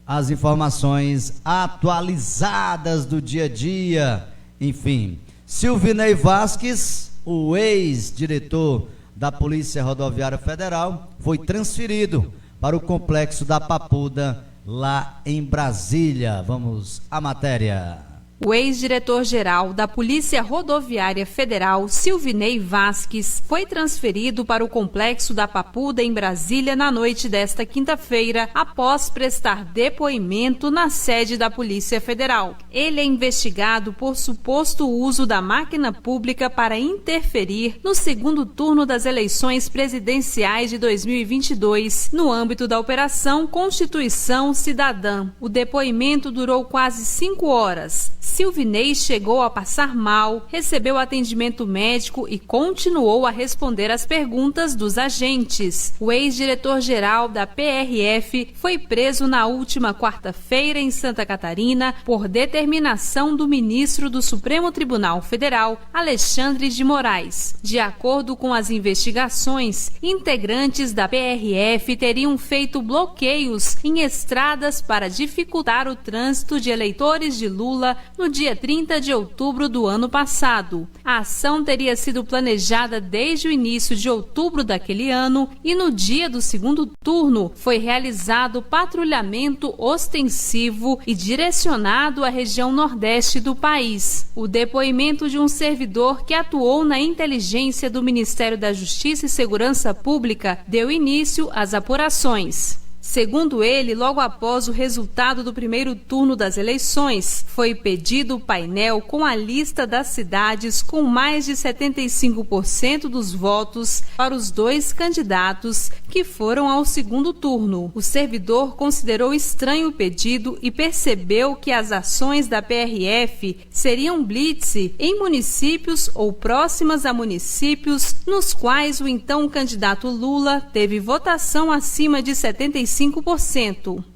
D: as informações atualizadas do dia a dia. Enfim, Silvinei Vasques, o ex-diretor da Polícia Rodoviária Federal, foi transferido para o Complexo da Papuda, lá em Brasília. Vamos à matéria.
L: O ex-diretor-geral da Polícia Rodoviária Federal, Silvinei Vasques, foi transferido para o Complexo da Papuda, em Brasília, na noite desta quinta-feira, após prestar depoimento na sede da Polícia Federal. Ele é investigado por suposto uso da máquina pública para interferir no segundo turno das eleições presidenciais de 2022, no âmbito da Operação Constituição Cidadã. O depoimento durou quase 5 horas. Silvinei chegou a passar mal, recebeu atendimento médico e continuou a responder às perguntas dos agentes. O ex-diretor-geral da PRF foi preso na última quarta-feira em Santa Catarina por determinação do ministro do Supremo Tribunal Federal, Alexandre de Moraes. De acordo com as investigações, integrantes da PRF teriam feito bloqueios em estradas para dificultar o trânsito de eleitores de Lula no dia 30 de outubro do ano passado. A ação teria sido planejada desde o início de outubro daquele ano e no dia do segundo turno foi realizado patrulhamento ostensivo e direcionado à região nordeste do país. O depoimento de um servidor que atuou na inteligência do Ministério da Justiça e Segurança Pública deu início às apurações. Segundo ele, logo após o resultado do primeiro turno das eleições, foi pedido o painel com a lista das cidades com mais de 75% dos votos para os 2 candidatos que foram ao segundo turno. O servidor considerou estranho o pedido e percebeu que as ações da PRF seriam blitz em municípios ou próximas a municípios nos quais o então candidato Lula teve votação acima de 75%.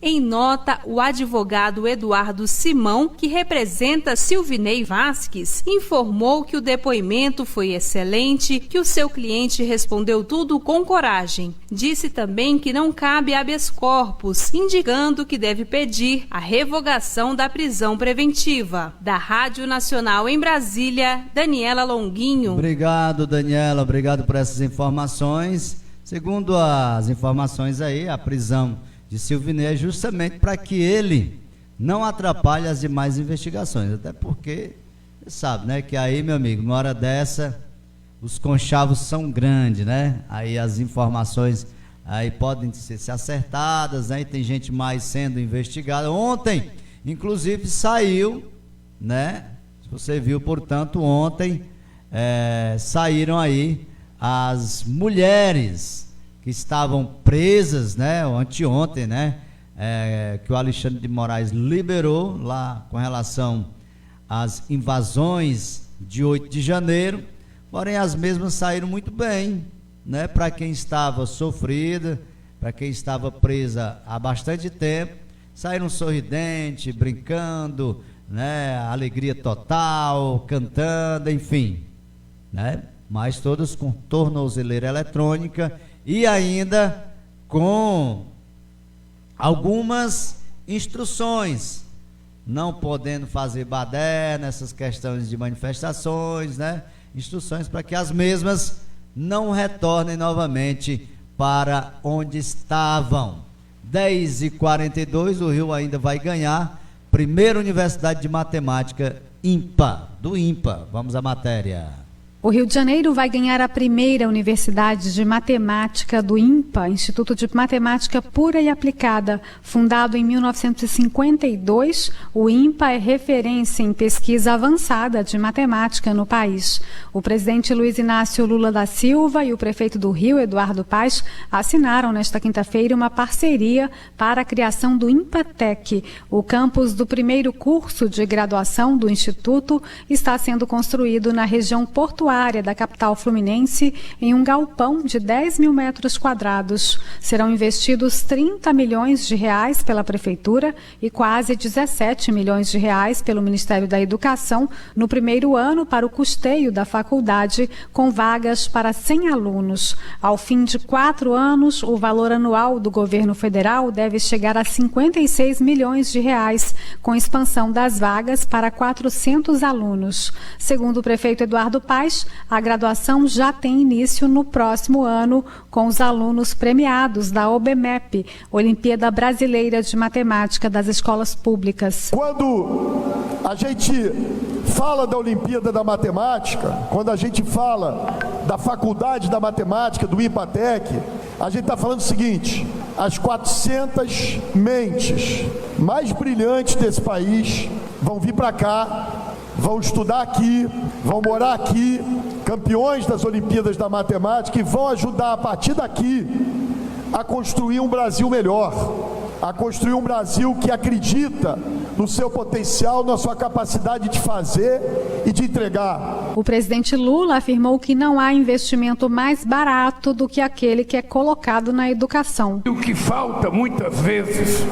L: Em nota, o advogado Eduardo Simão, que representa Silvinei Vasques, informou que o depoimento foi excelente, que o seu cliente respondeu tudo com coragem. Disse também que não cabe habeas corpus, indicando que deve pedir a revogação da prisão preventiva. Da Rádio Nacional em Brasília, Daniela Longuinho.
D: Obrigado, Daniela, obrigado por essas informações. Segundo as informações aí, a prisão de Silvinei é justamente para que ele não atrapalhe as demais investigações, até porque, você sabe, né, que aí, meu amigo, numa hora dessa, os conchavos são grandes, né, aí as informações aí podem ser acertadas, né, e tem gente mais sendo investigada. Ontem, inclusive, saiu, né, se você viu, portanto, ontem, saíram aí as mulheres que estavam presas, né, anteontem, né, que o Alexandre de Moraes liberou lá com relação às invasões de 8 de janeiro, porém as mesmas saíram muito bem, né, para quem estava sofrida, para quem estava presa há bastante tempo, saíram sorridente, brincando, né? Alegria total, cantando, enfim, né? Mas todos com tornozeleira eletrônica e ainda com algumas instruções, não podendo fazer badé nessas questões de manifestações, né? Instruções para que as mesmas não retornem novamente para onde estavam. 10h42, o Rio ainda vai ganhar primeira Universidade de Matemática do IMPA. Vamos à matéria.
M: O Rio de Janeiro vai ganhar a primeira Universidade de Matemática do IMPA, Instituto de Matemática Pura e Aplicada. Fundado em 1952, o IMPA é referência em pesquisa avançada de matemática no país. O presidente Luiz Inácio Lula da Silva e o prefeito do Rio, Eduardo Paes, assinaram nesta quinta-feira uma parceria para a criação do IMPATEC. O campus do primeiro curso de graduação do Instituto está sendo construído na região portuária da capital fluminense em um galpão de 10 mil metros quadrados. Serão investidos 30 milhões de reais pela Prefeitura e quase 17 milhões de reais pelo Ministério da Educação no primeiro ano para o custeio da faculdade, com vagas para 100 alunos. Ao fim de 4 anos, o valor anual do governo federal deve chegar a 56 milhões de reais, com expansão das vagas para 400 alunos. Segundo o prefeito Eduardo Paes, a graduação já tem início no próximo ano com os alunos premiados da OBMEP, Olimpíada Brasileira de Matemática das Escolas Públicas.
N: Quando a gente fala da Olimpíada da Matemática, quando a gente fala da Faculdade da Matemática, do IMPATEC, a gente está falando o seguinte: as 400 mentes mais brilhantes desse país vão vir para cá, vão estudar aqui, vão morar aqui, campeões das Olimpíadas da Matemática, e vão ajudar a partir daqui a construir um Brasil melhor, a construir um Brasil que acredita no seu potencial, na sua capacidade de fazer e de entregar.
M: O presidente Lula afirmou que não há investimento mais barato do que aquele que é colocado na educação.
O: O que falta muitas vezes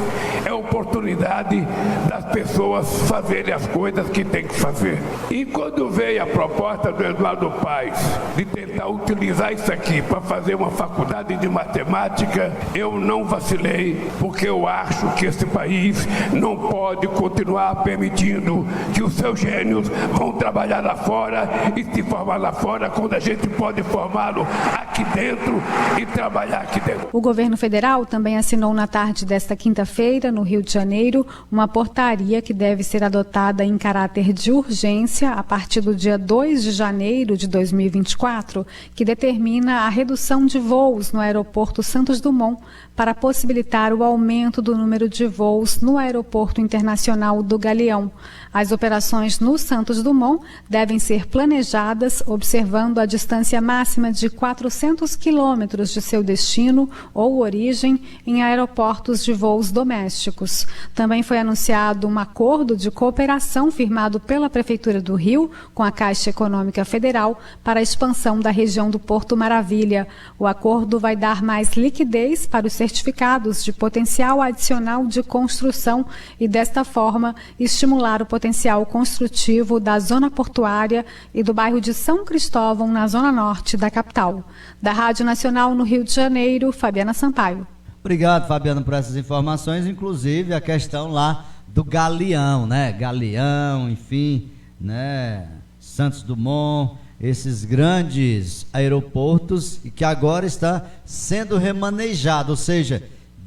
O: é a oportunidade das pessoas fazerem as coisas que tem que fazer. E quando veio a proposta do Eduardo Paes de tentar utilizar isso aqui para fazer uma faculdade de matemática, eu não vacilei, porque eu acho que esse país não pode continuar permitindo que os seus gênios vão trabalhar lá fora e se formar lá fora, quando a gente pode formá-lo aqui dentro e trabalhar aqui dentro.
M: O governo federal também assinou na tarde desta quinta-feira, no Rio de Janeiro, uma portaria que deve ser adotada em caráter de urgência a partir do dia 2 de janeiro de 2024, que determina a redução de voos no aeroporto Santos Dumont para possibilitar o aumento do número de voos no Aeroporto Internacional do Galeão. As operações no Santos Dumont devem ser planejadas observando a distância máxima de 400 quilômetros de seu destino ou origem em aeroportos de voos domésticos. Também foi anunciado um acordo de cooperação firmado pela Prefeitura do Rio com a Caixa Econômica Federal para a expansão da região do Porto Maravilha. O acordo vai dar mais liquidez para os certificados de potencial adicional de construção e, desta forma, estimular o potencial construtivo da zona portuária e do bairro de São Cristóvão, na zona norte da capital. Da Rádio Nacional no Rio de Janeiro, Fabiana Sampaio.
D: Obrigado, Fabiana, por essas informações, inclusive a questão lá do Galeão, né? Galeão, enfim, né? Santos Dumont, esses grandes aeroportos, e que agora está sendo remanejado, ou seja,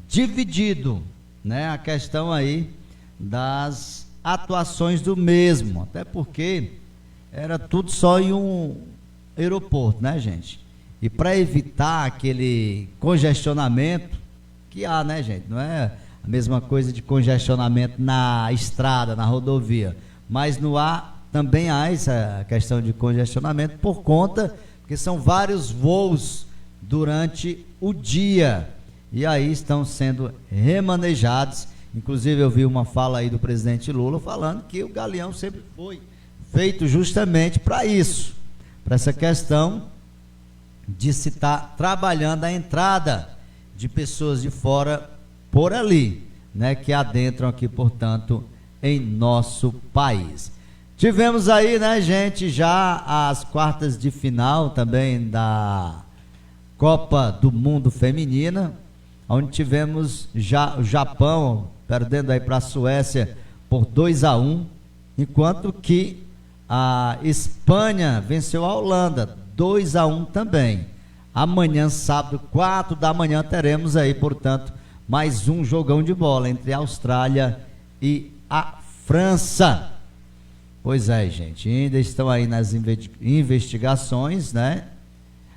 D: dividido, né? A questão aí das atuações do mesmo, até porque era tudo só em um aeroporto, né, gente? E para evitar aquele congestionamento que há, né, gente? Não é a mesma coisa de congestionamento na estrada, na rodovia, mas no ar também há essa questão de congestionamento por conta que são vários voos durante o dia e aí estão sendo remanejados. Inclusive eu vi uma fala aí do presidente Lula falando que o Galeão sempre foi feito justamente para isso, para essa questão de se estar trabalhando a entrada de pessoas de fora por ali, né, que adentram aqui, portanto, em nosso país. Tivemos aí, né, gente, já as quartas de final também da Copa do Mundo Feminina, onde tivemos já o Japão perdendo aí para a Suécia por 2-1, enquanto que a Espanha venceu a Holanda 2-1 também. Amanhã, sábado, 4 da manhã, teremos aí, portanto, mais um jogão de bola entre a Austrália e a França. Pois é, gente, ainda estão aí nas investigações, né?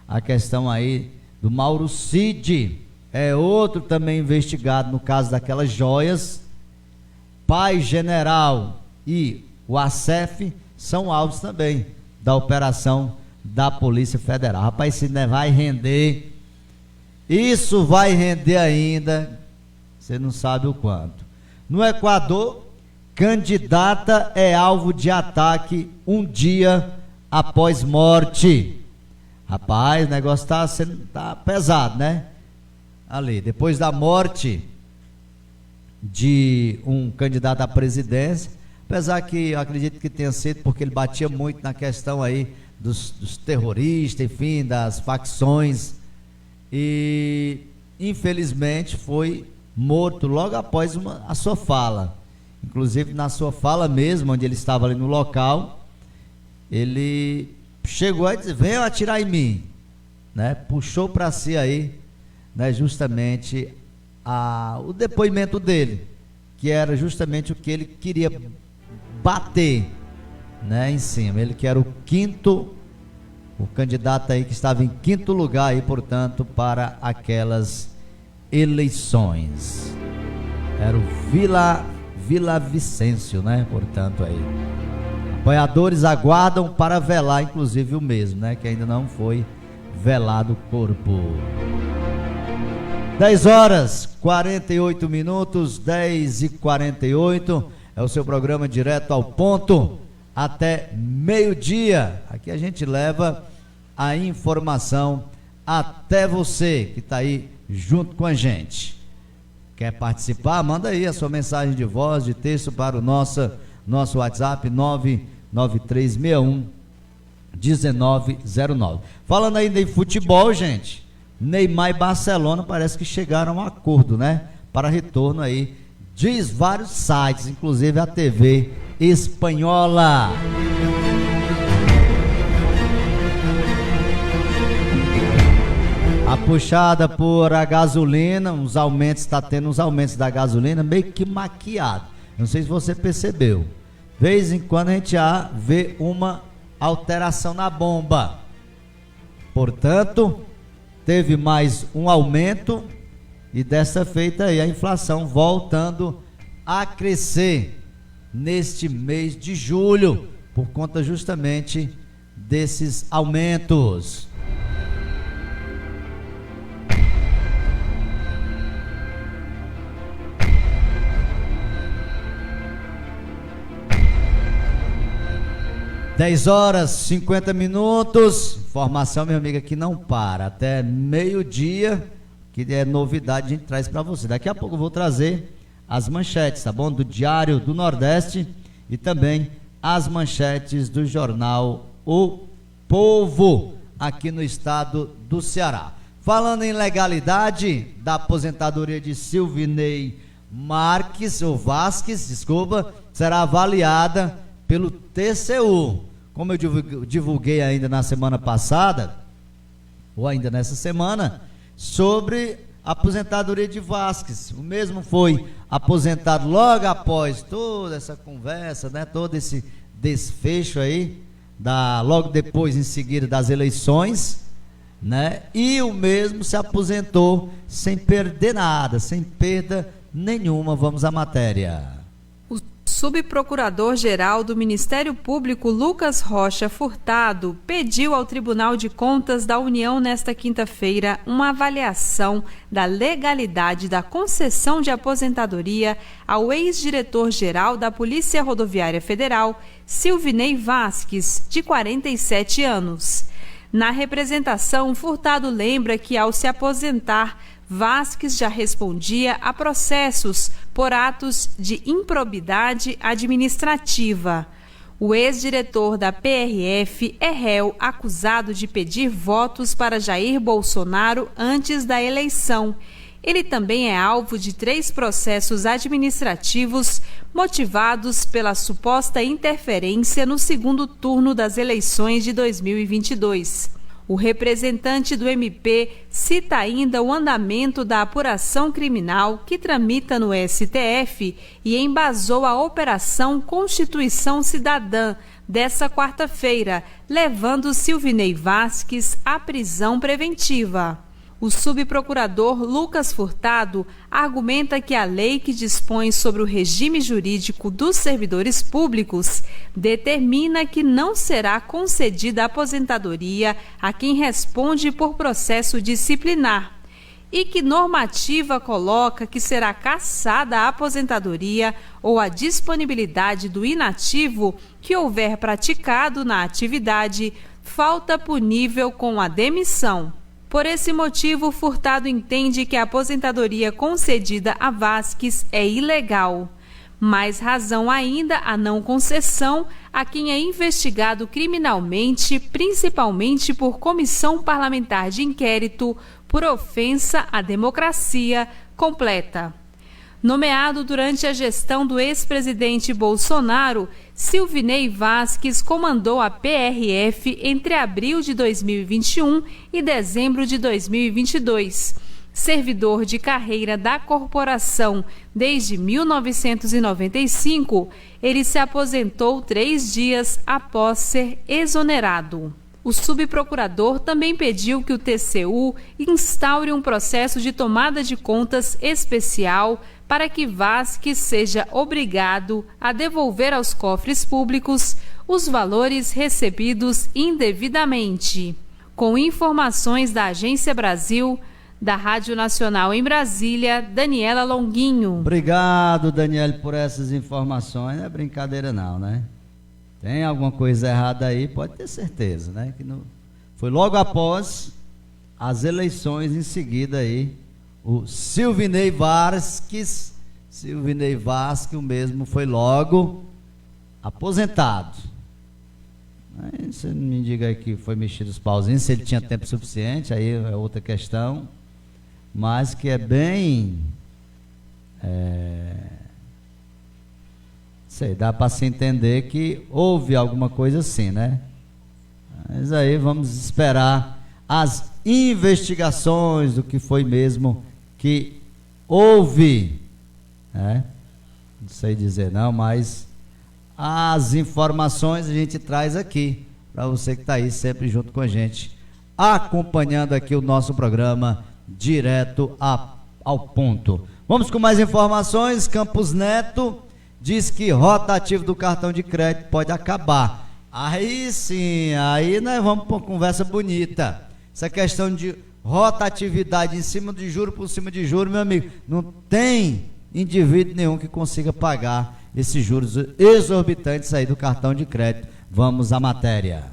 D: A questão aí do Mauro Cid, é outro também investigado no caso daquelas joias. Pai General e o ASEF são alvos também da operação da Polícia Federal. Rapaz, isso vai render, isso vai render ainda, você não sabe o quanto. No Equador, candidata é alvo de ataque um dia após morte. Rapaz, o negócio tá pesado, né? Ali, depois da morte de um candidato à presidência, apesar que eu acredito que tenha sido porque ele batia muito na questão aí dos terroristas, enfim, das facções, e infelizmente foi morto logo após a sua fala. Inclusive na sua fala mesmo, onde ele estava ali no local, ele chegou a dizer: venham atirar em mim, né? Puxou para si aí, né, justamente o depoimento dele, que era justamente o que ele queria bater, né, em cima. Ele que era o candidato aí que estava em quinto lugar aí, portanto, para aquelas eleições. Era o Vila Vicêncio, né, portanto aí. Apoiadores aguardam para velar, inclusive o mesmo, né, que ainda não foi velado o corpo. 10h48, 10h48, é o seu programa Direto ao Ponto, até meio-dia. Aqui a gente leva a informação até você que está aí junto com a gente. Quer participar? Manda aí a sua mensagem de voz, de texto para o nosso WhatsApp 99361-1909. Falando ainda em futebol, gente, Neymar e Barcelona parece que chegaram a um acordo, né? Para retorno aí, diz vários sites, inclusive a TV espanhola. A puxada por a gasolina, está tendo uns aumentos da gasolina meio que maquiado. Não sei se você percebeu. De vez em quando a gente vê uma alteração na bomba. Portanto, teve mais um aumento e dessa feita aí a inflação voltando a crescer neste mês de julho, por conta justamente desses aumentos. Dez horas 50 minutos, informação, minha amiga, que não para, até meio-dia, que é novidade, a gente traz para você. Daqui a pouco eu vou trazer as manchetes, tá bom? Do Diário do Nordeste e também as manchetes do jornal O Povo, aqui no estado do Ceará. Falando em legalidade da aposentadoria de Silvinei Vasquez, será avaliada pelo TCU. Como eu divulguei ainda na semana passada, ou ainda nessa semana, sobre a aposentadoria de Vasquez. O mesmo foi aposentado logo após toda essa conversa, né, todo esse desfecho aí, logo depois, em seguida, das eleições, né, e o mesmo se aposentou sem perder nada, sem perda nenhuma. Vamos à matéria.
L: Subprocurador-Geral do Ministério Público, Lucas Rocha Furtado, pediu ao Tribunal de Contas da União nesta quinta-feira uma avaliação da legalidade da concessão de aposentadoria ao ex-diretor-geral da Polícia Rodoviária Federal, Silvinei Vasquez, de 47 anos. Na representação, Furtado lembra que, ao se aposentar, Vasques já respondia a processos por atos de improbidade administrativa. O ex-diretor da PRF é réu acusado de pedir votos para Jair Bolsonaro antes da eleição. Ele também é alvo de 3 processos administrativos motivados pela suposta interferência no segundo turno das eleições de 2022. O representante do MP cita ainda o andamento da apuração criminal que tramita no STF e embasou a Operação Constituição Cidadã dessa quarta-feira, levando Silvinei Vasques à prisão preventiva. O subprocurador Lucas Furtado argumenta que a lei que dispõe sobre o regime jurídico dos servidores públicos determina que não será concedida aposentadoria a quem responde por processo disciplinar e que normativa coloca que será cassada a aposentadoria ou a disponibilidade do inativo que houver praticado na atividade falta punível com a demissão. Por esse motivo, Furtado entende que a aposentadoria concedida a Vasques é ilegal. Mais razão ainda a não concessão a quem é investigado criminalmente, principalmente por comissão parlamentar de inquérito por ofensa à democracia, completa. Nomeado durante a gestão do ex-presidente Bolsonaro, Silvinei Vasques comandou a PRF entre abril de 2021 e dezembro de 2022. Servidor de carreira da corporação desde 1995, ele se aposentou 3 dias após ser exonerado. O subprocurador também pediu que o TCU instaure um processo de tomada de contas especial para que Vasques seja obrigado a devolver aos cofres públicos os valores recebidos indevidamente. Com informações da Agência Brasil, da Rádio Nacional em Brasília, Daniela Longuinho.
D: Obrigado, Daniela, por essas informações. Não é brincadeira não, né? Tem alguma coisa errada aí, pode ter certeza, né? Que foi logo após as eleições, em seguida aí, o Silvinei Vasques, o mesmo, foi logo aposentado. Aí você não me diga aí que foi mexido os pauzinhos, se ele tinha tempo suficiente, aí é outra questão, mas que é bem... sei, dá para se entender que houve alguma coisa assim, né? Mas aí vamos esperar as investigações do que foi mesmo que houve, né? Não sei dizer não, mas as informações a gente traz aqui para você que está aí sempre junto com a gente, acompanhando aqui o nosso programa direto ao ponto. Vamos com mais informações. Campos Neto diz que rotativo do cartão de crédito pode acabar. Aí sim, aí nós vamos para uma conversa bonita. Essa questão de rotatividade em cima de juro por cima de juro, meu amigo, não tem indivíduo nenhum que consiga pagar esses juros exorbitantes aí do cartão de crédito. Vamos à matéria.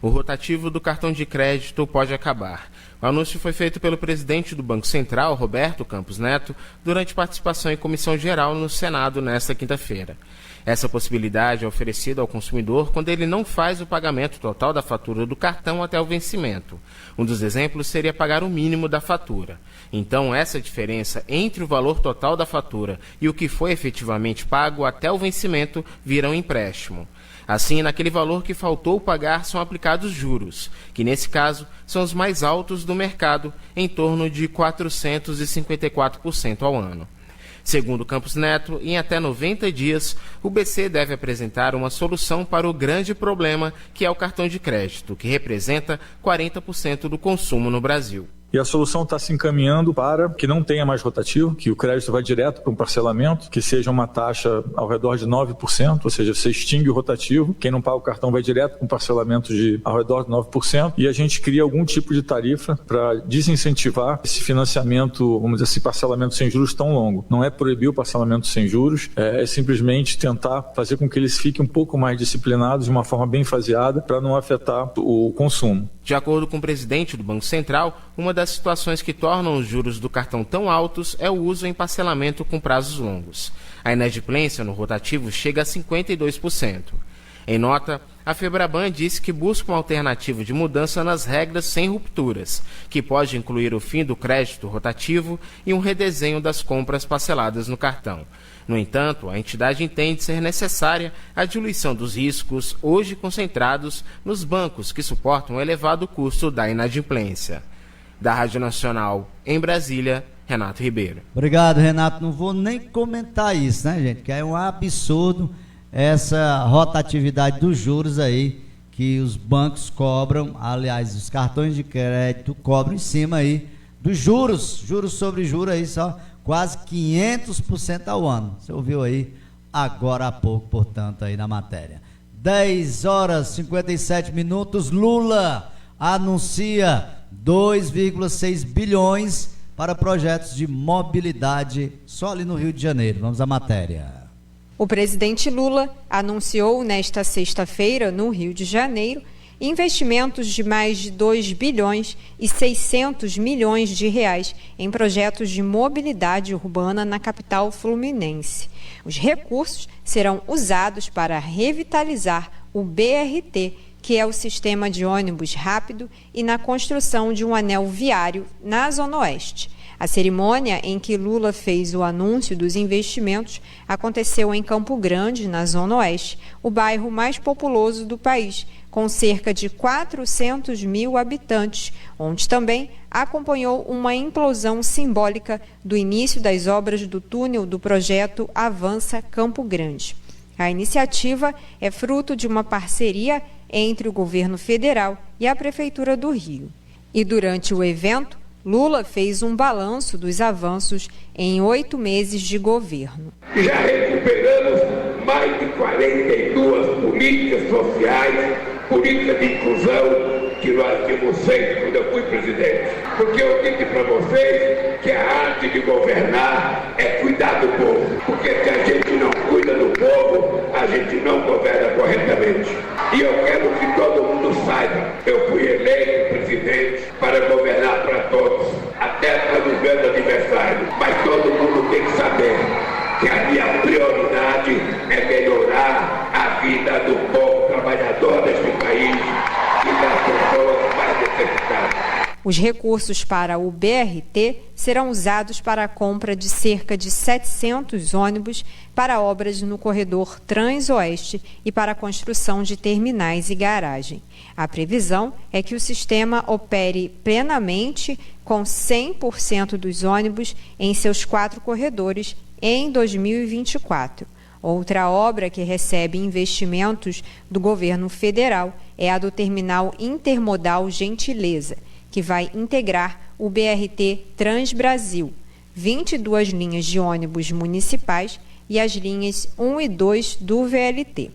P: O rotativo do cartão de crédito pode acabar. O anúncio foi feito pelo presidente do Banco Central, Roberto Campos Neto, durante participação em comissão geral no Senado nesta quinta-feira. Essa possibilidade é oferecida ao consumidor quando ele não faz o pagamento total da fatura do cartão até o vencimento. Um dos exemplos seria pagar o mínimo da fatura. Então, essa diferença entre o valor total da fatura e o que foi efetivamente pago até o vencimento vira um empréstimo. Assim, naquele valor que faltou pagar são aplicados juros, que nesse caso são os mais altos do mercado, em torno de 454% ao ano. Segundo Campos Neto, em até 90 dias, o BC deve apresentar uma solução para o grande problema que é o cartão de crédito, que representa 40% do consumo no Brasil.
Q: E a solução está se encaminhando para que não tenha mais rotativo, que o crédito vá direto para um parcelamento, que seja uma taxa ao redor de 9%, ou seja, você extingue o rotativo, quem não paga o cartão vai direto para um parcelamento de ao redor de 9%, e a gente cria algum tipo de tarifa para desincentivar esse financiamento, vamos dizer assim, parcelamento sem juros tão longo. Não é proibir o parcelamento sem juros, é simplesmente tentar fazer com que eles fiquem um pouco mais disciplinados de uma forma bem faseada para não afetar o consumo.
P: De acordo com o presidente do Banco Central, uma das situações que tornam os juros do cartão tão altos é o uso em parcelamento com prazos longos. A inadimplência no rotativo chega a 52%. Em nota, a Febraban disse que busca uma alternativa de mudança nas regras sem rupturas, que pode incluir o fim do crédito rotativo e um redesenho das compras parceladas no cartão. No entanto, a entidade entende ser necessária a diluição dos riscos, hoje concentrados nos bancos que suportam o elevado custo da inadimplência. Da Rádio Nacional, em Brasília, Renato Ribeiro.
D: Obrigado, Renato. Não vou nem comentar isso, né, gente? Que é um absurdo essa rotatividade dos juros aí que os bancos cobram, aliás, os cartões de crédito cobram em cima aí dos juros sobre juros aí, só quase 500% ao ano. Você ouviu aí agora há pouco, portanto, aí na matéria. 10 horas e 57 minutos, Lula anuncia 2,6 bilhões para projetos de mobilidade só ali no Rio de Janeiro. Vamos à matéria.
R: O presidente Lula anunciou nesta sexta-feira, no Rio de Janeiro, investimentos de mais de 2 bilhões e 600 milhões de reais em projetos de mobilidade urbana na capital fluminense. Os recursos serão usados para revitalizar o BRT, que é o sistema de ônibus rápido, e na construção de um anel viário na Zona Oeste. A cerimônia em que Lula fez o anúncio dos investimentos aconteceu em Campo Grande, na Zona Oeste, o bairro mais populoso do país, com cerca de 400 mil habitantes, onde também acompanhou uma implosão simbólica do início das obras do túnel do projeto Avança Campo Grande. A iniciativa é fruto de uma parceria entre o governo federal e a Prefeitura do Rio. E durante o evento, Lula fez um balanço dos avanços em 8 meses de governo.
O: Já recuperamos mais de 42 políticas sociais, políticas de inclusão que nós tínhamos feito quando eu fui presidente. Porque eu disse para vocês que a arte de governar é cuidar do povo. Porque se a gente não cuida do povo, a gente não governa corretamente. E eu quero que todo mundo saiba, eu fui eleito presidente para governar para todos, até para os meus adversários. Mas todo mundo tem que saber que a minha prioridade é melhorar a vida do povo trabalhador deste país e das pessoas mais necessitadas.
R: Os recursos para o BRT serão usados para a compra de cerca de 700 ônibus para obras no corredor Transoeste e para a construção de terminais e garagem. A previsão é que o sistema opere plenamente com 100% dos ônibus em seus 4 corredores em 2024. Outra obra que recebe investimentos do governo federal é a do Terminal Intermodal Gentileza, que vai integrar o BRT Transbrasil, 22 linhas de ônibus municipais e as linhas 1 e 2 do VLT.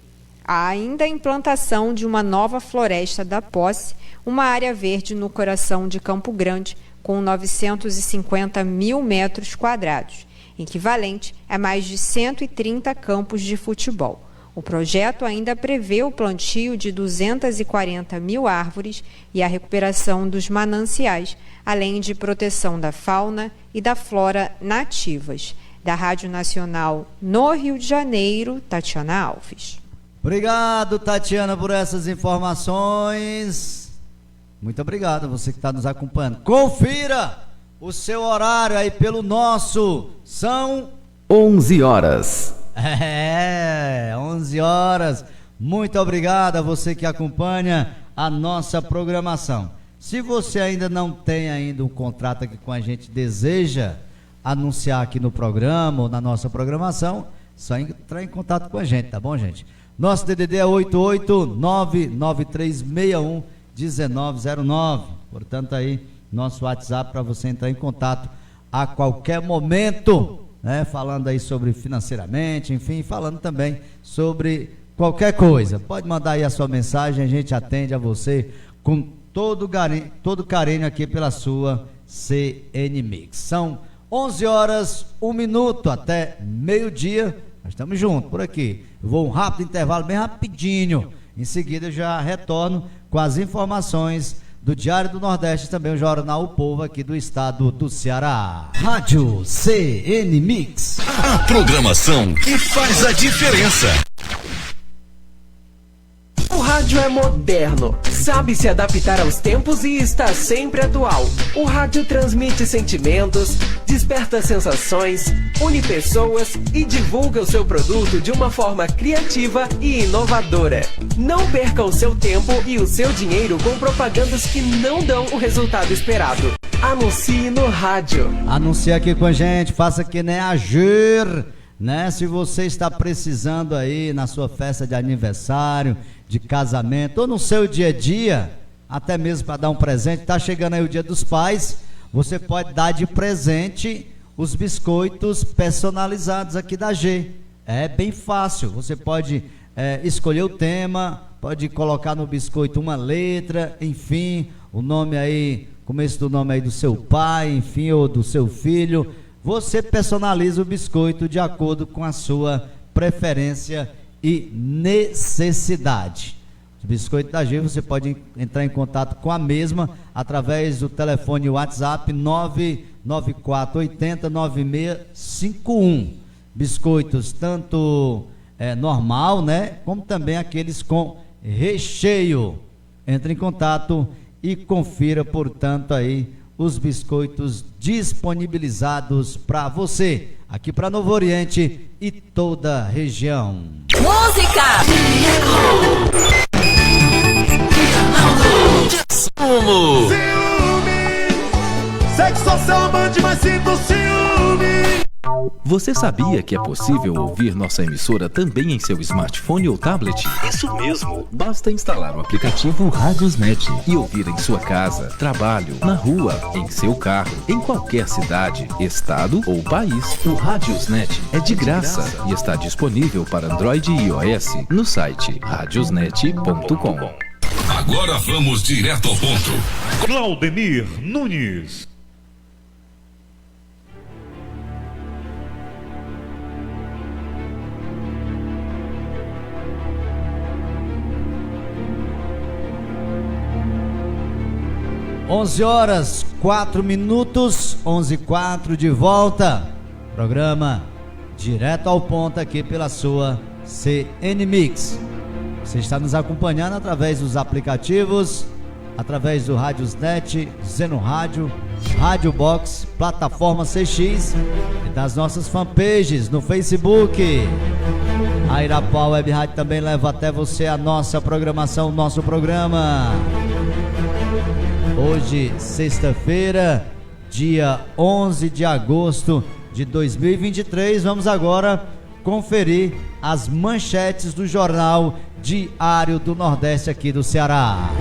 R: Há ainda a implantação de uma nova Floresta da Posse, uma área verde no coração de Campo Grande, com 950 mil metros quadrados, equivalente a mais de 130 campos de futebol. O projeto ainda prevê o plantio de 240 mil árvores e a recuperação dos mananciais, além de proteção da fauna e da flora nativas. Da Rádio Nacional no Rio de Janeiro, Tatiana Alves.
D: Obrigado, Tatiana, por essas informações. Muito obrigado a você que está nos acompanhando. Confira o seu horário aí pelo nosso. São
A: 11 horas.
D: 11 horas. Muito obrigado a você que acompanha a nossa programação. Se você ainda não tem ainda um contrato aqui com a gente, deseja anunciar aqui no programa ou na nossa programação, só entrar em contato com a gente, tá bom, gente? Nosso DDD é 88993611909. Portanto, aí, nosso WhatsApp para você entrar em contato a qualquer momento, né? Falando aí sobre financeiramente, enfim, falando também sobre qualquer coisa. Pode mandar aí a sua mensagem, a gente atende a você com todo carinho aqui pela sua CN Mix. São 11 horas, 1 minuto, até meio-dia. Nós estamos juntos por aqui. Eu vou um rápido intervalo, bem rapidinho. Em seguida eu já retorno com as informações do Diário do Nordeste, também o Jornal O Povo aqui do estado do Ceará. Rádio CN Mix.
I: A programação que faz a diferença.
J: O rádio é moderno, sabe se adaptar aos tempos e está sempre atual. O rádio transmite sentimentos, desperta sensações, une pessoas e divulga o seu produto de uma forma criativa e inovadora. Não perca o seu tempo e o seu dinheiro com propagandas que não dão o resultado esperado. Anuncie no rádio.
D: Anuncie aqui com a gente, faça que nem a Gir, né? Se você está precisando aí na sua festa de aniversário, de casamento ou no seu dia a dia, até mesmo para dar um presente, tá chegando aí o Dia dos Pais, você pode dar de presente os biscoitos personalizados aqui da G. É bem fácil, você pode escolher o tema, pode colocar no biscoito uma letra, enfim, o nome aí, começo do nome aí do seu pai, enfim, ou do seu filho. Você personaliza o biscoito de acordo com a sua preferência e necessidade. O biscoito da G, você pode entrar em contato com a mesma através do telefone WhatsApp 994809651. Biscoitos tanto normal, né, como também aqueles com recheio. Entre em contato e confira, portanto, aí os biscoitos disponibilizados para você, aqui para Novo Oriente e toda a região.
C: Música!
I: Ciúme!
C: Sexo só amante, mas sinto ciúme!
A: Você sabia que é possível ouvir nossa emissora também em seu smartphone ou tablet?
I: Isso mesmo!
A: Basta instalar o aplicativo Radiosnet e ouvir em sua casa, trabalho, na rua, em seu carro, em qualquer cidade, estado ou país. O Radiosnet é de graça e está disponível para Android e iOS no site radiosnet.com.
B: Agora vamos direto ao ponto.
S: Claudemir Nunes.
D: Onze horas, 4 minutos, 11:04 de volta. Programa direto ao ponto aqui pela sua CN Mix. Você está nos acompanhando através dos aplicativos, através do Radiosnet, Zeno Rádio, Rádio Box, Plataforma CX e das nossas fanpages no Facebook. A Irapau Web Rádio também leva até você a nossa programação, nosso programa. Hoje, sexta-feira, dia 11 de agosto de 2023, vamos agora conferir as manchetes do Jornal Diário do Nordeste aqui do Ceará.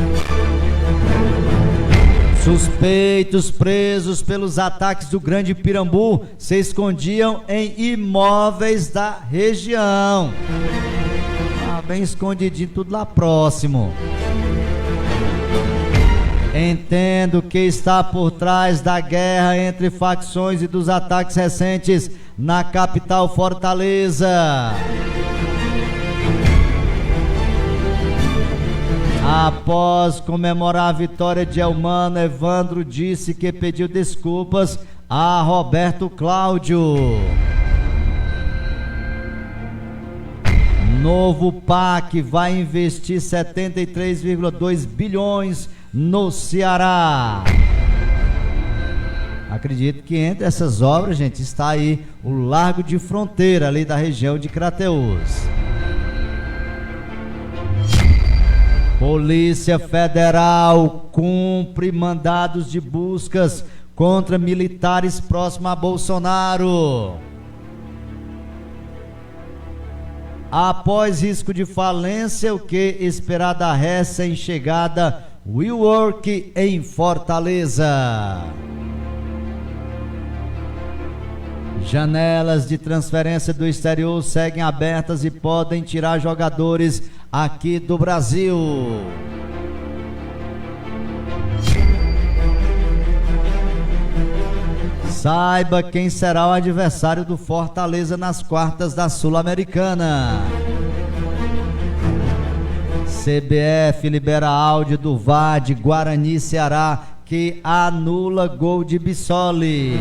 D: Suspeitos presos pelos ataques do Grande Pirambu se escondiam em imóveis da região. Bem escondidinho, tudo lá próximo. Entendo que está por trás da guerra entre facções e dos ataques recentes na capital Fortaleza. Após comemorar a vitória de Elmano, Evandro disse que pediu desculpas a Roberto Cláudio. Novo PAC vai investir 73,2 bilhões no Ceará. Acredito que entre essas obras, gente, está aí o Largo de Fronteira, ali da região de Crateús. Polícia Federal cumpre mandados de buscas contra militares próximos a Bolsonaro. Após risco de falência, o que esperar da recém-chegada WeWork em Fortaleza? Janelas de transferência do exterior seguem abertas e podem tirar jogadores aqui do Brasil. Saiba quem será o adversário do Fortaleza nas quartas da Sul-Americana. CBF libera áudio do VAR de Guarani Ceará que anula gol de Bissoli.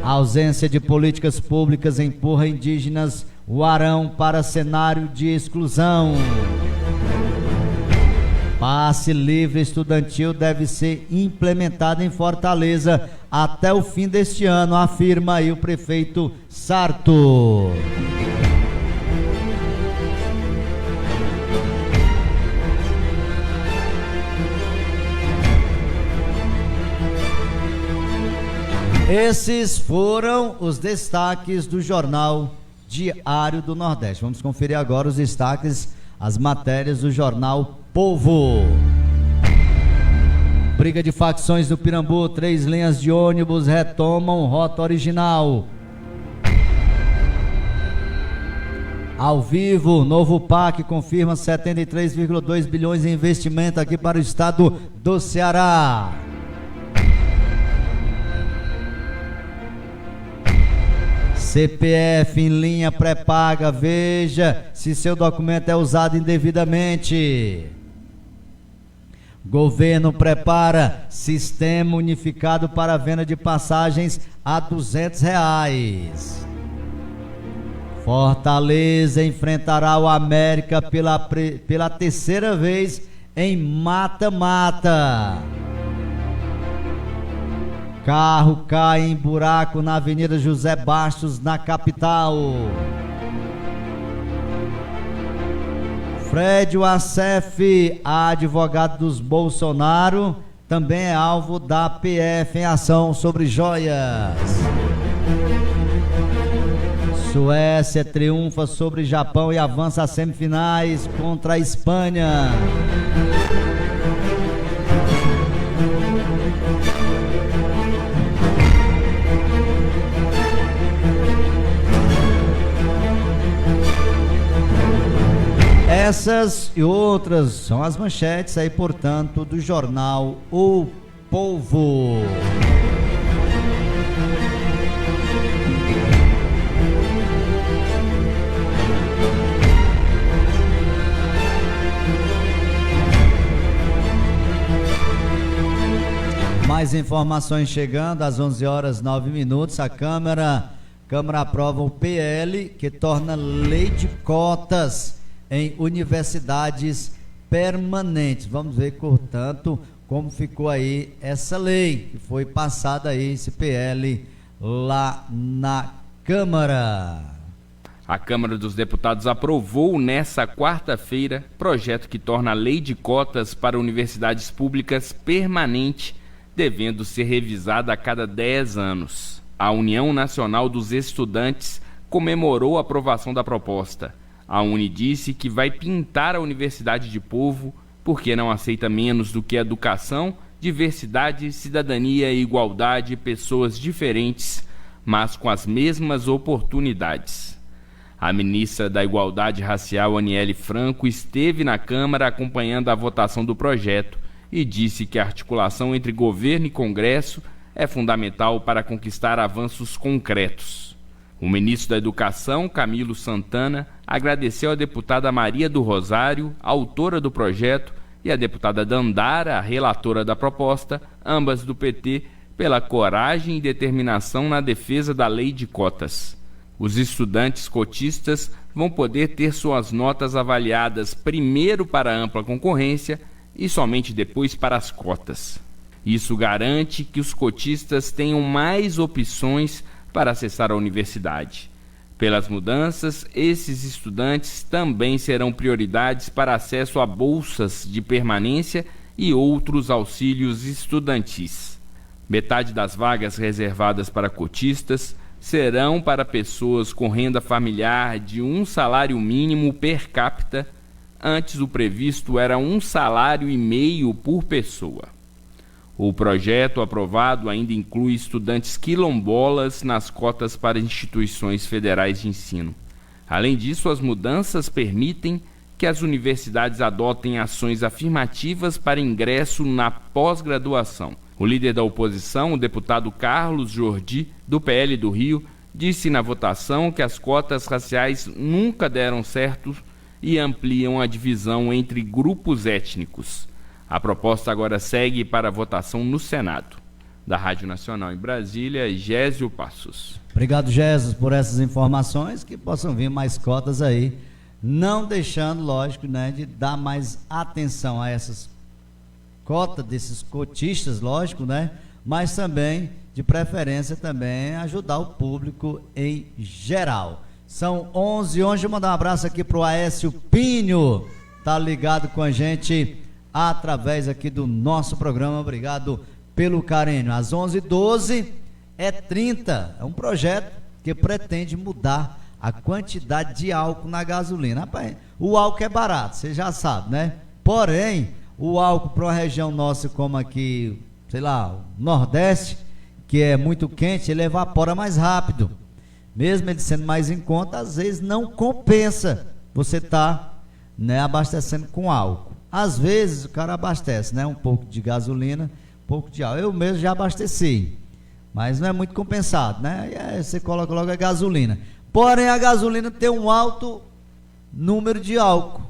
D: A ausência de políticas públicas empurra indígenas Huarão para cenário de exclusão. Passe livre estudantil deve ser implementado em Fortaleza até o fim deste ano, afirma aí o prefeito Sarto. Esses foram os destaques do Jornal Diário do Nordeste. Vamos conferir agora os destaques, as matérias do Jornal Povo. Briga de facções no Pirambu, 3 linhas de ônibus retomam rota original. Ao vivo, novo PAC confirma 73,2 bilhões em investimento aqui para o estado do Ceará. CPF em linha pré-paga, veja se seu documento é usado indevidamente. Governo prepara sistema unificado para a venda de passagens a R$200. Fortaleza enfrentará o América pela terceira vez em mata-mata. Carro cai em buraco na Avenida José Bastos, na capital. Fred Wassef, advogado dos Bolsonaro, também é alvo da PF em ação sobre joias. Suécia triunfa sobre Japão e avança às semifinais contra a Espanha. Essas e outras são as manchetes aí, portanto, do jornal O Povo. Mais informações chegando às 11h09. A Câmara aprova o PL que torna lei de cotas em universidades permanentes. Vamos ver, portanto, como ficou aí essa lei que foi passada aí, esse PL lá na Câmara.
F: A Câmara dos Deputados aprovou nesta quarta-feira projeto que torna a lei de cotas para universidades públicas permanente, devendo ser revisada a cada 10 anos. A União Nacional dos Estudantes comemorou a aprovação da proposta. A Uni disse que vai pintar a Universidade de povo porque não aceita menos do que educação, diversidade, cidadania e igualdade, pessoas diferentes, mas com as mesmas oportunidades. A ministra da Igualdade Racial, Aniele Franco, esteve na Câmara acompanhando a votação do projeto e disse que a articulação entre governo e Congresso é fundamental para conquistar avanços concretos. O ministro da Educação, Camilo Santana, agradeceu a deputada Maria do Rosário, autora do projeto, e a deputada Dandara, a relatora da proposta, ambas do PT, pela coragem e determinação na defesa da lei de cotas. Os estudantes cotistas vão poder ter suas notas avaliadas primeiro para a ampla concorrência e somente depois para as cotas. Isso garante que os cotistas tenham mais opções para acessar a universidade. Pelas mudanças, esses estudantes também serão prioridades para acesso a bolsas de permanência e outros auxílios estudantis. Metade das vagas reservadas para cotistas serão para pessoas com renda familiar de 1 salário mínimo per capita. Antes o previsto era 1,5 salário por pessoa. O projeto aprovado ainda inclui estudantes quilombolas nas cotas para instituições federais de ensino. Além disso, as mudanças permitem que as universidades adotem ações afirmativas para ingresso na pós-graduação. O líder da oposição, o deputado Carlos Jordi, do PL do Rio, disse na votação que as cotas raciais nunca deram certo e ampliam a divisão entre grupos étnicos. A proposta agora segue para votação no Senado. Da Rádio Nacional em Brasília, Gésio Passos.
D: Obrigado, Gésio, por essas informações, que possam vir mais cotas aí, não deixando, lógico, né, de dar mais atenção a essas cotas desses cotistas, lógico, né, mas também, de preferência, também ajudar o público em geral. São 11h. Deixa eu mandar um abraço aqui pro Aécio Pinho, tá ligado com a gente através aqui do nosso programa. Obrigado pelo carinho. Às 11h12 é 30, é um projeto que pretende mudar a quantidade de álcool na gasolina. Rapaz, o álcool é barato, você já sabe, né? Porém, o álcool para uma região nossa como aqui, sei lá, o Nordeste, que é muito quente, ele evapora mais rápido. Mesmo ele sendo mais em conta, às vezes não compensa você tá, né, abastecendo com álcool. Às vezes o cara abastece, né, um pouco de gasolina, um pouco de álcool. Eu mesmo já abasteci, mas não é muito compensado, né? E aí você coloca logo a gasolina. Porém, a gasolina tem um alto número de álcool,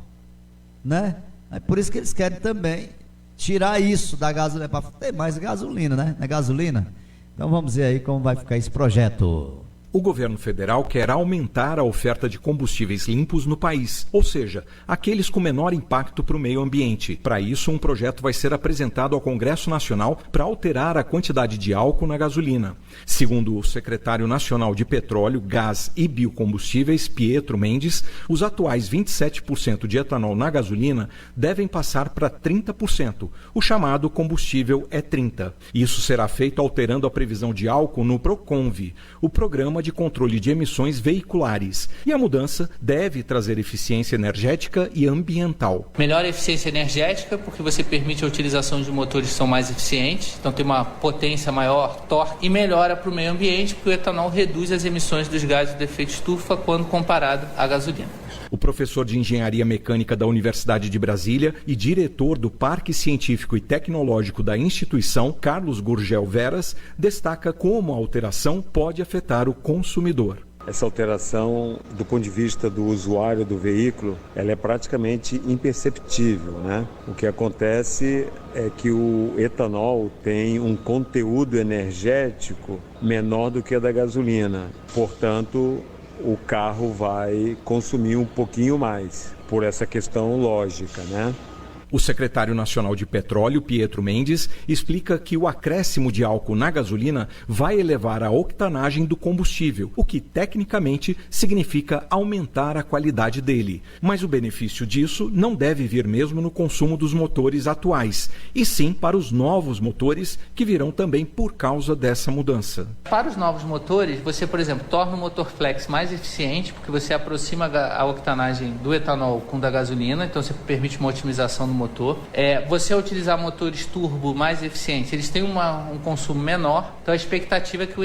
D: né? É por isso que eles querem também tirar isso da gasolina, para ter mais gasolina, né? Não é gasolina? Então vamos ver aí como vai ficar esse projeto.
T: O governo federal quer aumentar a oferta de combustíveis limpos no país, ou seja, aqueles com menor impacto para o meio ambiente. Para isso, um projeto vai ser apresentado ao Congresso Nacional para alterar a quantidade de álcool na gasolina. Segundo o secretário nacional de Petróleo, Gás e Biocombustíveis, Pietro Mendes, os atuais 27% de etanol na gasolina devem passar para 30%, o chamado combustível E30. Isso será feito alterando a previsão de álcool no PROCONV, o Programa de Controle de Emissões Veiculares. E a mudança deve trazer eficiência energética e ambiental.
U: Melhor eficiência energética, porque você permite a utilização de motores que são mais eficientes, então tem uma potência maior, torque, e melhora para o meio ambiente, porque o etanol reduz as emissões dos gases de efeito estufa quando comparado à gasolina.
T: O professor de Engenharia Mecânica da Universidade de Brasília e diretor do Parque Científico e Tecnológico da instituição, Carlos Gurgel Veras, destaca como a alteração pode afetar o consumidor.
V: Essa alteração, do ponto de vista do usuário do veículo, ela é praticamente imperceptível, né? O que acontece é que o etanol tem um conteúdo energético menor do que a da gasolina. Portanto, o carro vai consumir um pouquinho mais, por essa questão lógica, né?
T: O secretário nacional de Petróleo, Pietro Mendes, explica que o acréscimo de álcool na gasolina vai elevar a octanagem do combustível, o que tecnicamente significa aumentar a qualidade dele. Mas o benefício disso não deve vir mesmo no consumo dos motores atuais, e sim para os novos motores que virão também por causa dessa mudança.
U: Para os novos motores, você, por exemplo, torna o motor flex mais eficiente, porque você aproxima a octanagem do etanol com da gasolina, então você permite uma otimização do motor. Você utilizar motores turbo mais eficientes, eles têm um consumo menor, então a expectativa é que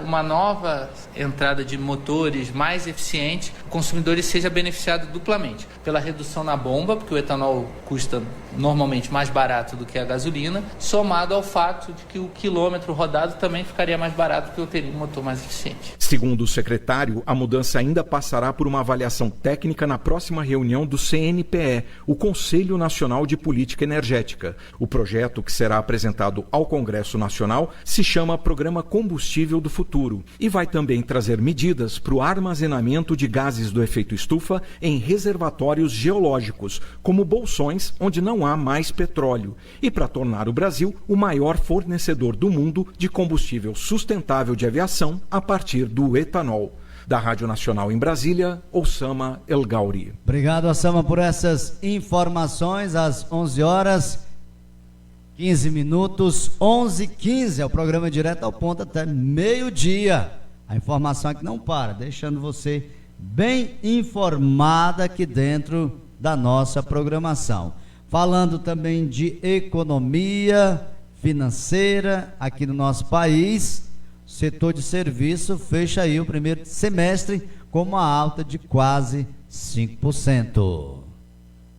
U: uma nova entrada de motores mais eficientes, o consumidor seja beneficiado duplamente, pela redução na bomba, porque o etanol custa normalmente mais barato do que a gasolina, somado ao fato de que o quilômetro rodado também ficaria mais barato porque eu teria um motor mais eficiente.
T: Segundo o secretário, a mudança ainda passará por uma avaliação técnica na próxima reunião do CNPE, o Conselho Nacional de Política Energética. O projeto, que será apresentado ao Congresso Nacional, se chama Programa Combustível do Futuro e vai também trazer medidas para o armazenamento de gases do efeito estufa em reservatórios geológicos, como bolsões onde não há mais petróleo, e para tornar o Brasil o maior fornecedor do mundo de combustível sustentável de aviação a partir do etanol. Da Rádio Nacional em Brasília, Osama El Gauri.
D: Obrigado, Osama, por essas informações. Às 11h15, 11h15, é o programa Direto ao Ponto até meio-dia. A informação aqui não para, deixando você bem informada aqui dentro da nossa programação. Falando também de economia financeira aqui no nosso país, o setor de serviço fecha aí o primeiro semestre com uma alta de quase 5%.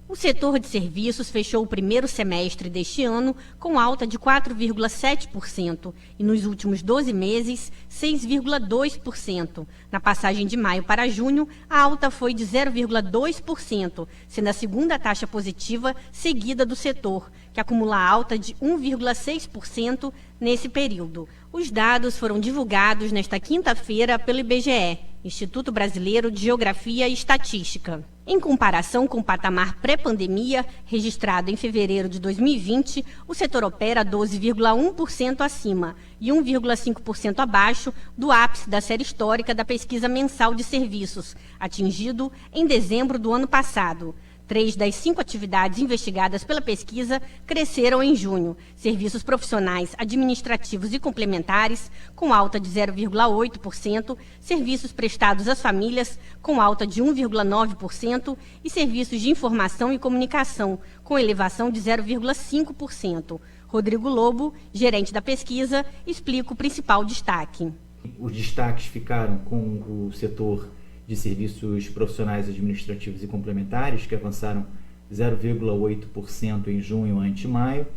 E: O setor de serviços fechou o primeiro semestre deste ano com alta de 4,7% e nos últimos 12 meses, 6,2%. Na passagem de maio para junho, a alta foi de 0,2%, sendo a segunda taxa positiva seguida do setor, que acumula alta de 1,6% nesse período. Os dados foram divulgados nesta quinta-feira pelo IBGE, Instituto Brasileiro de Geografia e Estatística. Em comparação com o patamar pré-pandemia, registrado em fevereiro de 2020, o setor opera 12,1% acima e 1,5% abaixo do ápice da série histórica da pesquisa mensal de serviços, atingido em dezembro do ano passado. 3 das 5 atividades investigadas pela pesquisa cresceram em junho. Serviços profissionais, administrativos e complementares, com alta de 0,8%, serviços prestados às famílias, com alta de 1,9%, e serviços de informação e comunicação, com elevação de 0,5%. Rodrigo Lobo, gerente da pesquisa, explica o principal destaque.
G: Os destaques ficaram com o setor de serviços profissionais administrativos e complementares, que avançaram 0,8% em junho ante maio,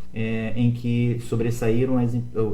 G: em que sobressaíram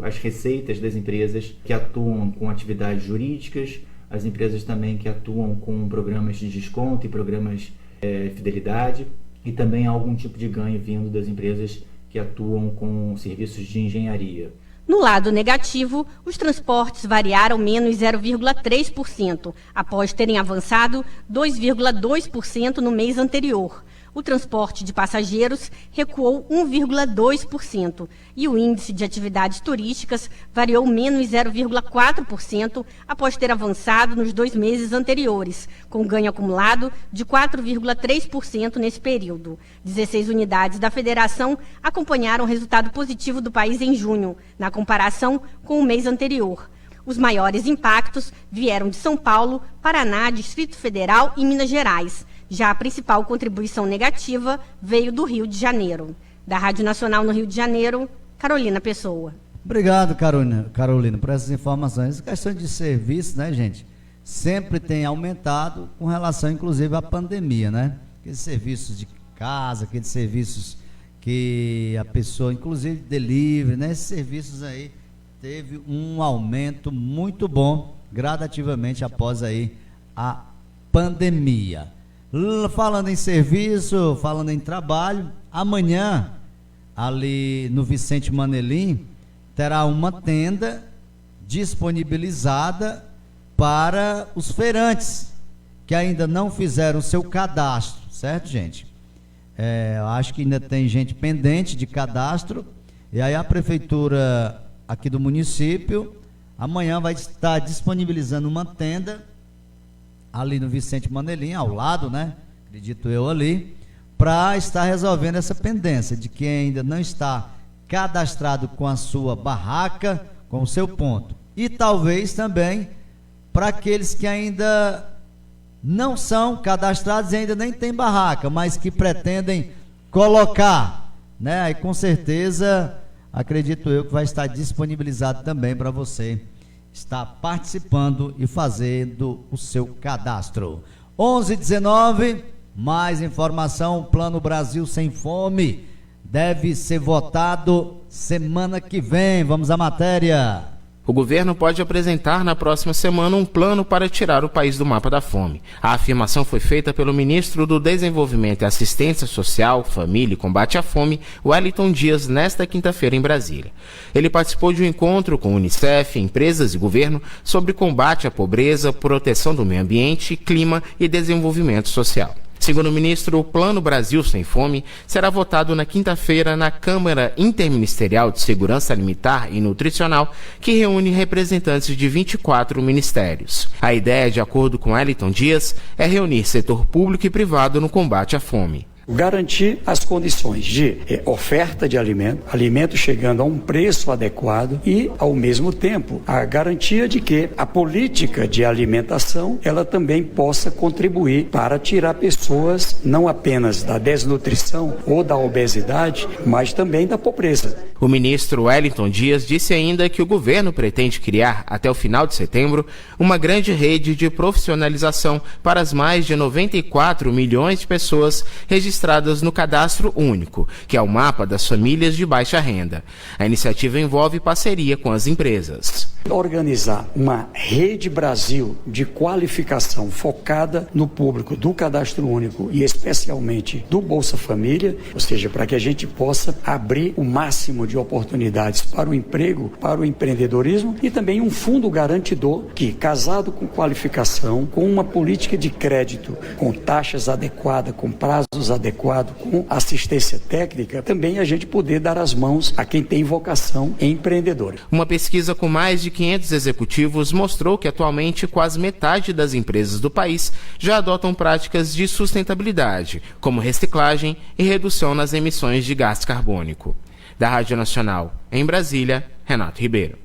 G: as receitas das empresas que atuam com atividades jurídicas, as empresas também que atuam com programas de desconto e programas de fidelidade, e também algum tipo de ganho vindo das empresas que atuam com serviços de engenharia.
E: No lado negativo, os transportes variaram menos 0,3%, após terem avançado 2,2% no mês anterior. O transporte de passageiros recuou 1,2% e o índice de atividades turísticas variou menos 0,4% após ter avançado nos 2 meses anteriores, com ganho acumulado de 4,3% nesse período. 16 unidades da federação acompanharam o resultado positivo do país em junho, na comparação com o mês anterior. Os maiores impactos vieram de São Paulo, Paraná, Distrito Federal e Minas Gerais. Já a principal contribuição negativa veio do Rio de Janeiro. Da Rádio Nacional no Rio de Janeiro, Carolina Pessoa.
D: Obrigado, Carolina, por essas informações. A questão de serviço, né, gente, sempre tem aumentado com relação, inclusive, à pandemia, né? Aqueles serviços de casa, aqueles serviços que a pessoa, inclusive, delivery, né? Esses serviços aí teve um aumento muito bom, gradativamente, após aí a pandemia. Falando em serviço, falando em trabalho, amanhã, ali no Vicente Manelim, terá uma tenda disponibilizada para os feirantes que ainda não fizeram seu cadastro, certo, gente? Eu acho que ainda tem gente pendente de cadastro, e aí a prefeitura aqui do município amanhã vai estar disponibilizando uma tenda ali no Vicente Manelim, ao lado, né? Acredito eu ali, para estar resolvendo essa pendência de quem ainda não está cadastrado com a sua barraca, com o seu ponto. E talvez também para aqueles que ainda não são cadastrados e ainda nem tem barraca, mas que pretendem colocar, né? Aí com certeza, acredito eu que vai estar disponibilizado também para você estar participando e fazendo o seu cadastro. 11h19, mais informação, Plano Brasil Sem Fome deve ser votado semana que vem. Vamos à matéria.
P: O governo pode apresentar na próxima semana um plano para tirar o país do mapa da fome. A afirmação foi feita pelo ministro do Desenvolvimento e Assistência Social, Família e Combate à Fome, Wellington Dias, nesta quinta-feira em Brasília. Ele participou de um encontro com Unicef, empresas e governo sobre combate à pobreza, proteção do meio ambiente, clima e desenvolvimento social. Segundo o ministro, o Plano Brasil Sem Fome será votado na quinta-feira na Câmara Interministerial de Segurança Alimentar e Nutricional, que reúne representantes de 24 ministérios. A ideia, de acordo com Wellington Dias, é reunir setor público e privado no combate à fome.
W: Garantir as condições de oferta de alimento chegando a um preço adequado e, ao mesmo tempo, a garantia de que a política de alimentação ela também possa contribuir para tirar pessoas não apenas da desnutrição ou da obesidade, mas também da pobreza.
P: O ministro Wellington Dias disse ainda que o governo pretende criar, até o final de setembro, uma grande rede de profissionalização para as mais de 94 milhões de pessoas registradas registradas no Cadastro Único, que é o mapa das famílias de baixa renda. A iniciativa envolve parceria com as empresas.
W: Organizar uma rede Brasil de qualificação focada no público do Cadastro Único e especialmente do Bolsa Família, ou seja, para que a gente possa abrir o máximo de oportunidades para o emprego, para o empreendedorismo e também um fundo garantidor que, casado com qualificação, com uma política de crédito, com taxas adequadas, com prazos adequados, com assistência técnica, também a gente poder dar as mãos a quem tem vocação empreendedora.
P: Uma pesquisa com mais de 500 executivos mostrou que atualmente quase metade das empresas do país já adotam práticas de sustentabilidade, como reciclagem e redução nas emissões de gás carbônico. Da Rádio Nacional, em Brasília, Renato Ribeiro.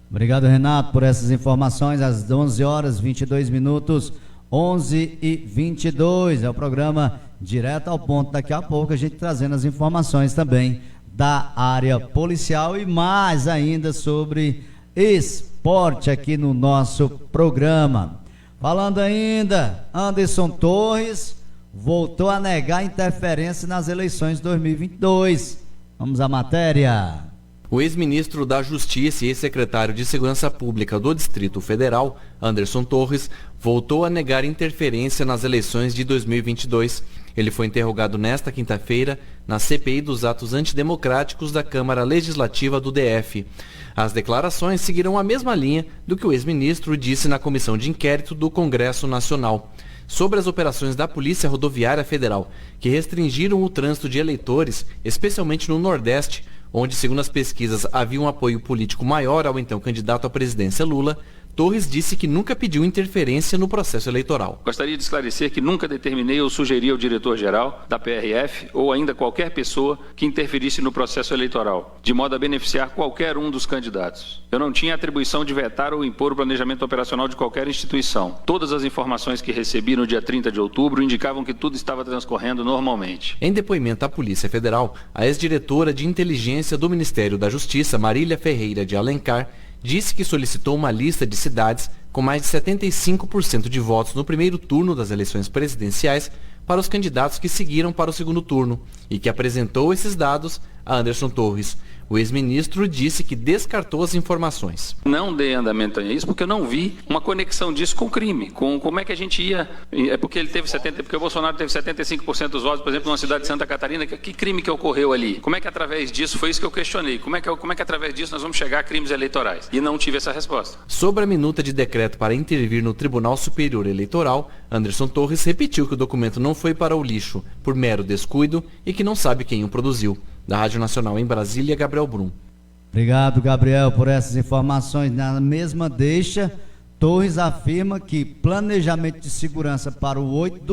D: Obrigado, Renato, por essas informações. Às 11 horas 22 minutos, 11h22, é o programa Direto ao Ponto. Daqui a pouco a gente trazendo as informações também da área policial e mais ainda sobre esporte aqui no nosso programa. Falando ainda, Anderson Torres voltou a negar interferência nas eleições de 2022. Vamos à matéria.
H: O ex-ministro da Justiça e ex-secretário de Segurança Pública do Distrito Federal, Anderson Torres, voltou a negar interferência nas eleições de 2022. Ele foi interrogado nesta quinta-feira na CPI dos atos antidemocráticos da Câmara Legislativa do DF. As declarações seguiram a mesma linha do que o ex-ministro disse na Comissão de Inquérito do Congresso Nacional sobre as operações da Polícia Rodoviária Federal, que restringiram o trânsito de eleitores, especialmente no Nordeste, onde, segundo as pesquisas, havia um apoio político maior ao então candidato à presidência Lula. Torres disse que nunca pediu interferência no processo eleitoral.
K: Gostaria de esclarecer que nunca determinei ou sugeri ao diretor-geral da PRF ou ainda qualquer pessoa que interferisse no processo eleitoral, de modo a beneficiar qualquer um dos candidatos. Eu não tinha atribuição de vetar ou impor o planejamento operacional de qualquer instituição. Todas as informações que recebi no dia 30 de outubro indicavam que tudo estava transcorrendo normalmente.
H: Em depoimento à Polícia Federal, a ex-diretora de inteligência do Ministério da Justiça, Marília Ferreira de Alencar, disse que solicitou uma lista de cidades com mais de 75% de votos no primeiro turno das eleições presidenciais para os candidatos que seguiram para o segundo turno e que apresentou esses dados a Anderson Torres. O ex-ministro disse que descartou as informações.
K: Não dei andamento a isso porque eu não vi uma conexão disso com o crime, com como é que a gente ia... É porque ele teve porque o Bolsonaro teve 75% dos votos, por exemplo, na cidade de Santa Catarina. Que crime que ocorreu ali? Como é que através disso, foi isso que eu questionei, como é que através disso nós vamos chegar a crimes eleitorais? E não tive essa resposta.
H: Sobre a minuta de decreto para intervir no Tribunal Superior Eleitoral, Anderson Torres repetiu que o documento não foi para o lixo por mero descuido e que não sabe quem o produziu. Da Rádio Nacional em Brasília, Gabriel Brum.
D: Obrigado, Gabriel, por essas informações. Na mesma deixa, Torres afirma que planejamento de segurança para o 8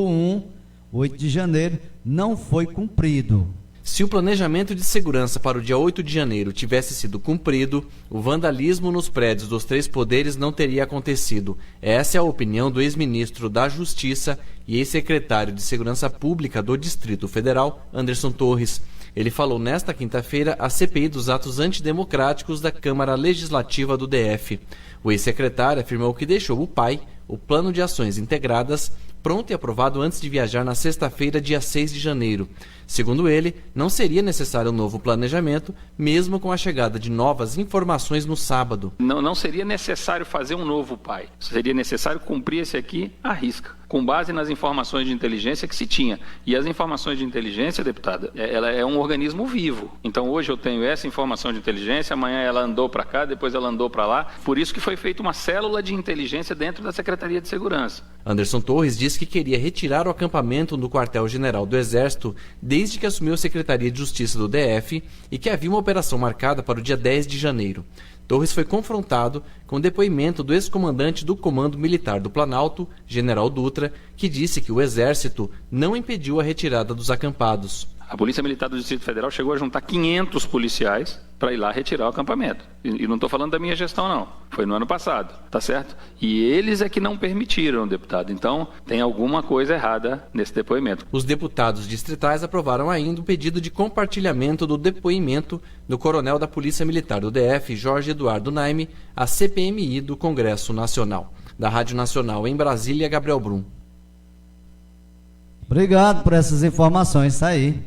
D: de janeiro, não foi cumprido.
H: Se o planejamento de segurança para o dia 8 de janeiro tivesse sido cumprido, o vandalismo nos prédios dos três poderes não teria acontecido. Essa é a opinião do ex-ministro da Justiça e ex-secretário de Segurança Pública do Distrito Federal, Anderson Torres. Ele falou nesta quinta-feira à CPI dos atos antidemocráticos da Câmara Legislativa do DF. O ex-secretário afirmou que deixou o PAI, o Plano de Ações Integradas, pronto e aprovado antes de viajar na sexta-feira, dia 6 de janeiro. Segundo ele, não seria necessário um novo planejamento, mesmo com a chegada de novas informações no sábado.
K: Não seria necessário fazer um novo PAI. Seria necessário cumprir esse aqui à risca, com base nas informações de inteligência que se tinha. E as informações de inteligência, deputada, ela é um organismo vivo. Então hoje eu tenho essa informação de inteligência, amanhã ela andou para cá, depois ela andou para lá. Por isso que foi feita uma célula de inteligência dentro da Secretaria de Segurança.
H: Anderson Torres disse que queria retirar o acampamento do quartel-general do Exército desde que assumiu a Secretaria de Justiça do DF e que havia uma operação marcada para o dia 10 de janeiro. Torres foi confrontado com o depoimento do ex-comandante do Comando Militar do Planalto, General Dutra, que disse que o Exército não impediu a retirada dos acampados.
K: A Polícia Militar do Distrito Federal chegou a juntar 500 policiais para ir lá retirar o acampamento. E não estou falando da minha gestão, não. Foi no ano passado, tá certo? E eles é que não permitiram, deputado. Então, tem alguma coisa errada nesse depoimento.
H: Os deputados distritais aprovaram ainda o pedido de compartilhamento do depoimento do coronel da Polícia Militar do DF, Jorge Eduardo Naime, à CPMI do Congresso Nacional. Da Rádio Nacional em Brasília, Gabriel Brum.
D: Obrigado por essas informações, tá aí.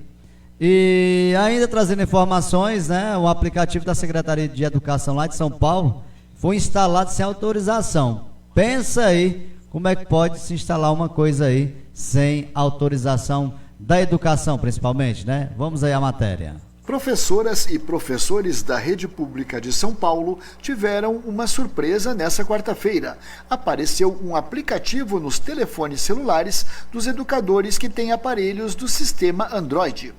D: E ainda trazendo informações, né? O aplicativo da Secretaria de Educação lá de São Paulo foi instalado sem autorização. Pensa aí como é que pode se instalar uma coisa aí sem autorização da educação, principalmente, né? Vamos aí à matéria.
L: Professoras e professores da rede pública de São Paulo tiveram uma surpresa nessa quarta-feira. Apareceu um aplicativo nos telefones celulares dos educadores que têm aparelhos do sistema Android.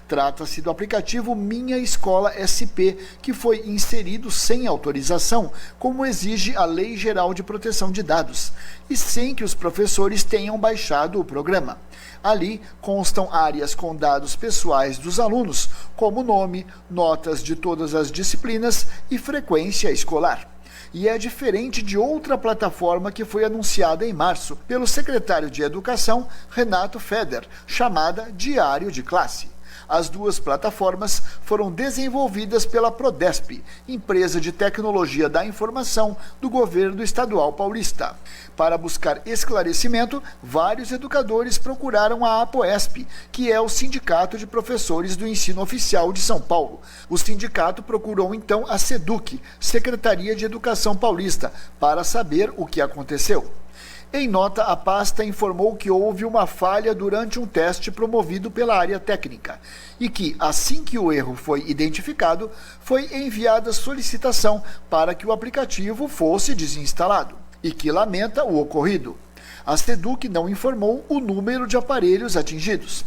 L: Trata-se do aplicativo Minha Escola SP, que foi inserido sem autorização, como exige a Lei Geral de Proteção de Dados, e sem que os professores tenham baixado o programa. Ali constam áreas com dados pessoais dos alunos, como nome, notas de todas as disciplinas e frequência escolar. E é diferente de outra plataforma que foi anunciada em março pelo secretário de Educação, Renato Feder, chamada Diário de Classe. As duas plataformas foram desenvolvidas pela Prodesp, empresa de tecnologia da informação do governo estadual paulista. Para buscar esclarecimento, vários educadores procuraram a APOESP, que é o Sindicato de Professores do Ensino Oficial de São Paulo. O sindicato procurou então a SEDUC, Secretaria de Educação Paulista, para saber o que aconteceu. Em nota, a pasta informou que houve uma falha durante um teste promovido pela área técnica e que, assim que o erro foi identificado, foi enviada solicitação para que o aplicativo fosse desinstalado e que lamenta o ocorrido. A SEDUC não informou o número de aparelhos atingidos.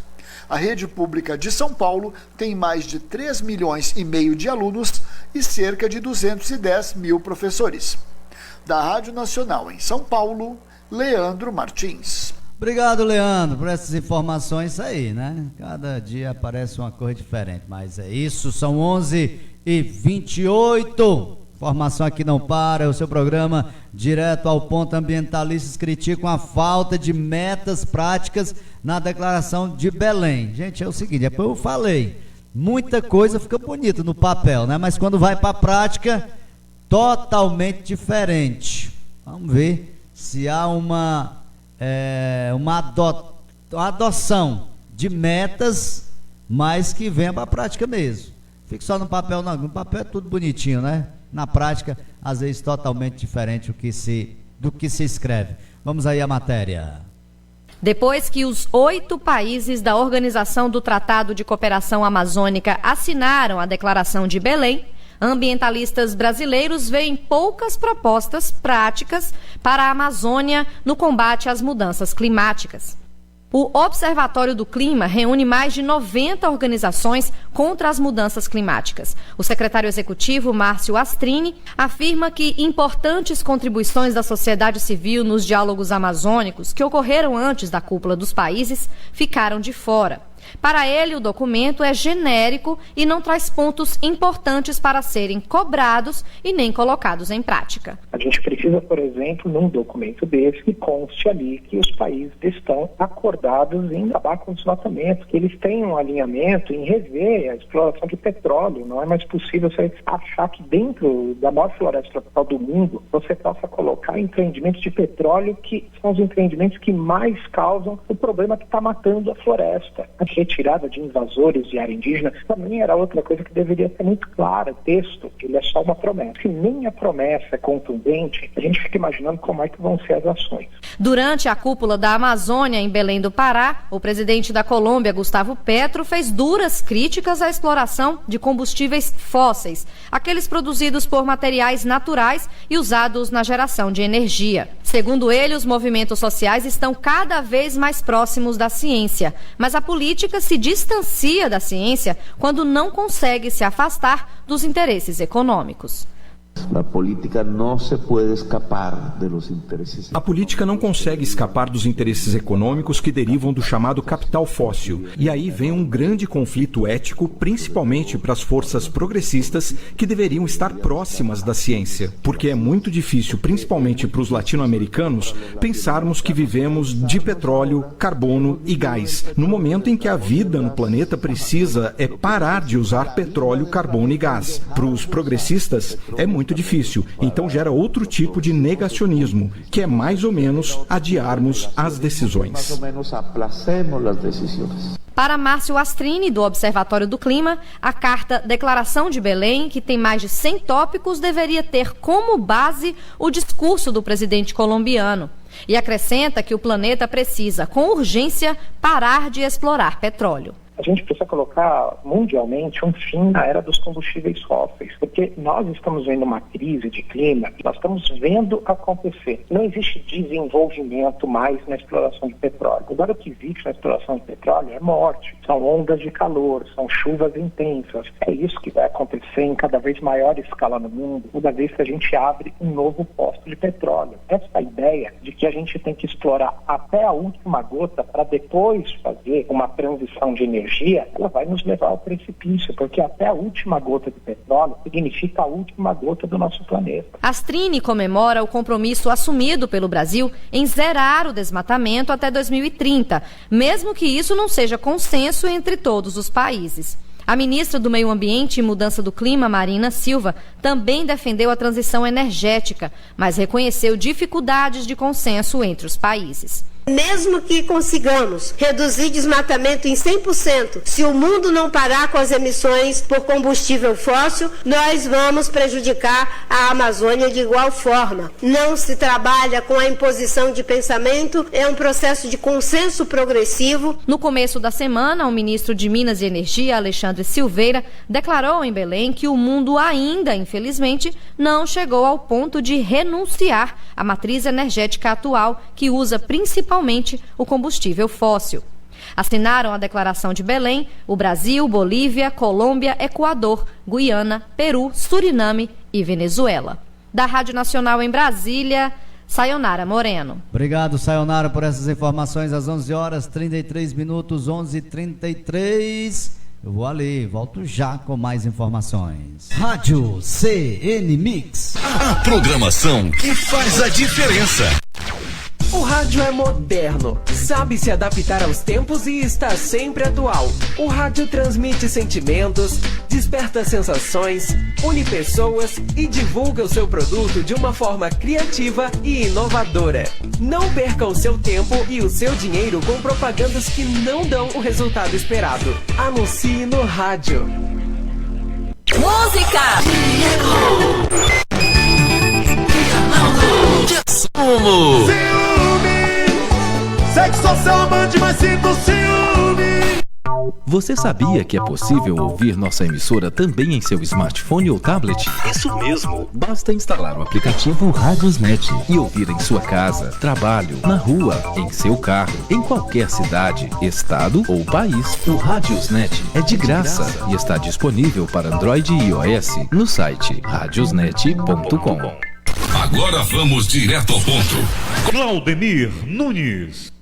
L: A rede pública de São Paulo tem mais de 3,5 milhões de alunos e cerca de 210 mil professores. Da Rádio Nacional em São Paulo, Leandro Martins.
D: Obrigado, Leandro, por essas informações aí, né? Cada dia aparece uma coisa diferente, mas é isso, são 11h28. Informação aqui não para, é o seu programa direto ao ponto. Ambientalistas criticam a falta de metas práticas na declaração de Belém. Gente, é o seguinte, depois eu falei, muita coisa fica bonita no papel, né? Mas quando vai para a prática, totalmente diferente. Vamos ver se há uma adoção de metas, mas que venha para a prática mesmo. Fique só no papel, não. No papel é tudo bonitinho, né? Na prática, às vezes totalmente diferente do que se escreve. Vamos aí à matéria.
M: Depois que os 8 países da Organização do Tratado de Cooperação Amazônica assinaram a Declaração de Belém, ambientalistas brasileiros veem poucas propostas práticas para a Amazônia no combate às mudanças climáticas. O Observatório do Clima reúne mais de 90 organizações contra as mudanças climáticas. O secretário executivo, Márcio Astrini, afirma que importantes contribuições da sociedade civil nos diálogos amazônicos que ocorreram antes da cúpula dos países ficaram de fora. Para ele, o documento é genérico e não traz pontos importantes para serem cobrados e nem colocados em prática.
N: A gente precisa, por exemplo, num documento desse, que conste ali que os países estão acordados em acabar com o desmatamento, que eles têm um alinhamento em rever a exploração de petróleo. Não é mais possível você achar que dentro da maior floresta tropical do mundo você possa colocar empreendimentos de petróleo que são os empreendimentos que mais causam o problema que está matando a floresta. A retirada de invasores de área indígena também era outra coisa que deveria ser muito clara. O texto, ele é só uma promessa. Se nem a promessa é contundente, a gente fica imaginando como é que vão ser as ações.
M: Durante a cúpula da Amazônia em Belém do Pará, o presidente da Colômbia, Gustavo Petro, fez duras críticas à exploração de combustíveis fósseis, aqueles produzidos por materiais naturais e usados na geração de energia. Segundo ele, os movimentos sociais estão cada vez mais próximos da ciência, mas a política se distancia da ciência quando não consegue se afastar dos interesses econômicos.
X: A política não se pode escapar dos interesses.
T: A política não consegue escapar dos interesses econômicos que derivam do chamado capital fóssil. E aí vem um grande conflito ético, principalmente para as forças progressistas que deveriam estar próximas da ciência. Porque é muito difícil, principalmente para os latino-americanos, pensarmos que vivemos de petróleo, carbono e gás, no momento em que a vida no planeta precisa parar de usar petróleo, carbono e gás. Para os progressistas, é muito muito difícil. Então gera outro tipo de negacionismo, que é mais ou menos adiarmos as decisões.
M: Para Márcio Astrini, do Observatório do Clima, a carta Declaração de Belém, que tem mais de 100 tópicos, deveria ter como base o discurso do presidente colombiano. E acrescenta que o planeta precisa, com urgência, parar de explorar petróleo.
N: A gente precisa colocar mundialmente um fim na era dos combustíveis fósseis, porque nós estamos vendo uma crise de clima, nós estamos vendo acontecer. Não existe desenvolvimento mais na exploração de petróleo. Agora o que existe na exploração de petróleo é morte, são ondas de calor, são chuvas intensas. É isso que vai acontecer em cada vez maior escala no mundo, toda vez que a gente abre um novo posto de petróleo. Essa ideia de que a gente tem que explorar até a última gota para depois fazer uma transição de energia, ela vai nos levar ao precipício, porque até a última gota de petróleo significa a última gota do nosso planeta.
M: Astrini comemora o compromisso assumido pelo Brasil em zerar o desmatamento até 2030, mesmo que isso não seja consenso entre todos os países. A ministra do Meio Ambiente e Mudança do Clima, Marina Silva, também defendeu a transição energética, mas reconheceu dificuldades de consenso entre os países.
J: Mesmo que consigamos reduzir desmatamento em 100%, se o mundo não parar com as emissões por combustível fóssil, nós vamos prejudicar a Amazônia de igual forma. Não se trabalha com a imposição de pensamento, é um processo de consenso progressivo.
M: No começo da semana, o ministro de Minas e Energia, Alexandre Silveira, declarou em Belém que o mundo ainda, infelizmente, não chegou ao ponto de renunciar à matriz energética atual, que usa principalmente o combustível fóssil. Assinaram a Declaração de Belém o Brasil, Bolívia, Colômbia, Equador, Guiana, Peru, Suriname e Venezuela. Da Rádio Nacional em Brasília, Sayonara Moreno.
D: Obrigado, Sayonara, por essas informações às 11h33, 11h33. Eu vou ali, volto já com mais informações. Rádio CN Mix.
I: A programação que faz a diferença.
O: O rádio é moderno, sabe se adaptar aos tempos e está sempre atual. O rádio transmite sentimentos, desperta sensações, une pessoas e divulga o seu produto de uma forma criativa e inovadora. Não perca o seu tempo e o seu dinheiro com propagandas que não dão o resultado esperado. Anuncie no rádio.
C: Música!
I: Como?
C: Sei que sou seu amante, mas sinto ciúme.
A: Você sabia que é possível ouvir nossa emissora também em seu smartphone ou tablet?
I: Isso mesmo.
A: Basta instalar o aplicativo Radiosnet e ouvir em sua casa, trabalho, na rua, em seu carro, em qualquer cidade, estado ou país. O Radiosnet é de graça e está disponível para Android e iOS no site radiosnet.com.
B: Agora vamos direto ao ponto.
S: Claudemir Nunes.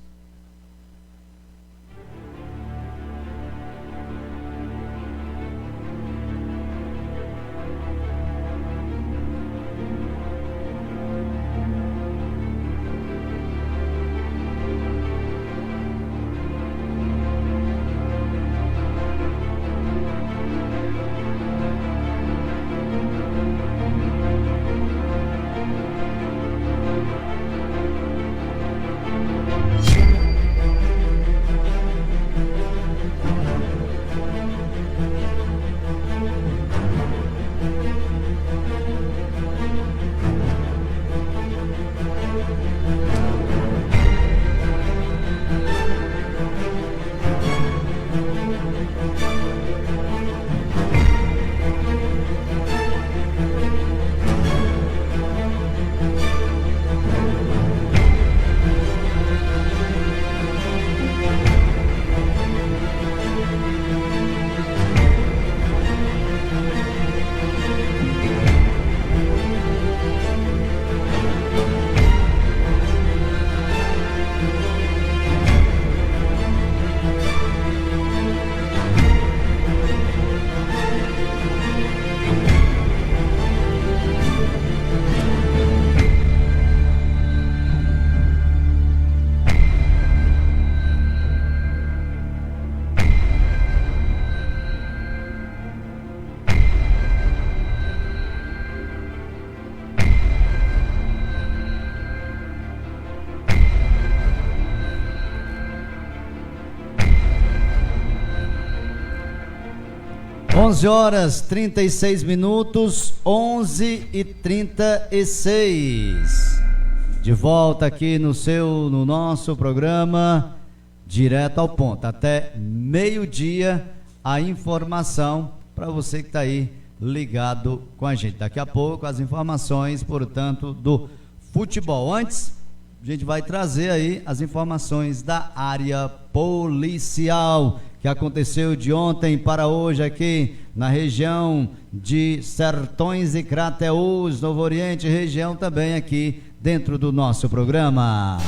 D: 11 horas 36 minutos, 11h36. De volta aqui no nosso programa Direto ao Ponto. Até meio-dia a informação para você que está aí ligado com a gente. Daqui a pouco as informações, portanto, do futebol. Antes, a gente vai trazer aí as informações da área policial que aconteceu de ontem para hoje aqui na região de Sertões e Crateús, Novo Oriente, região também aqui dentro do nosso programa.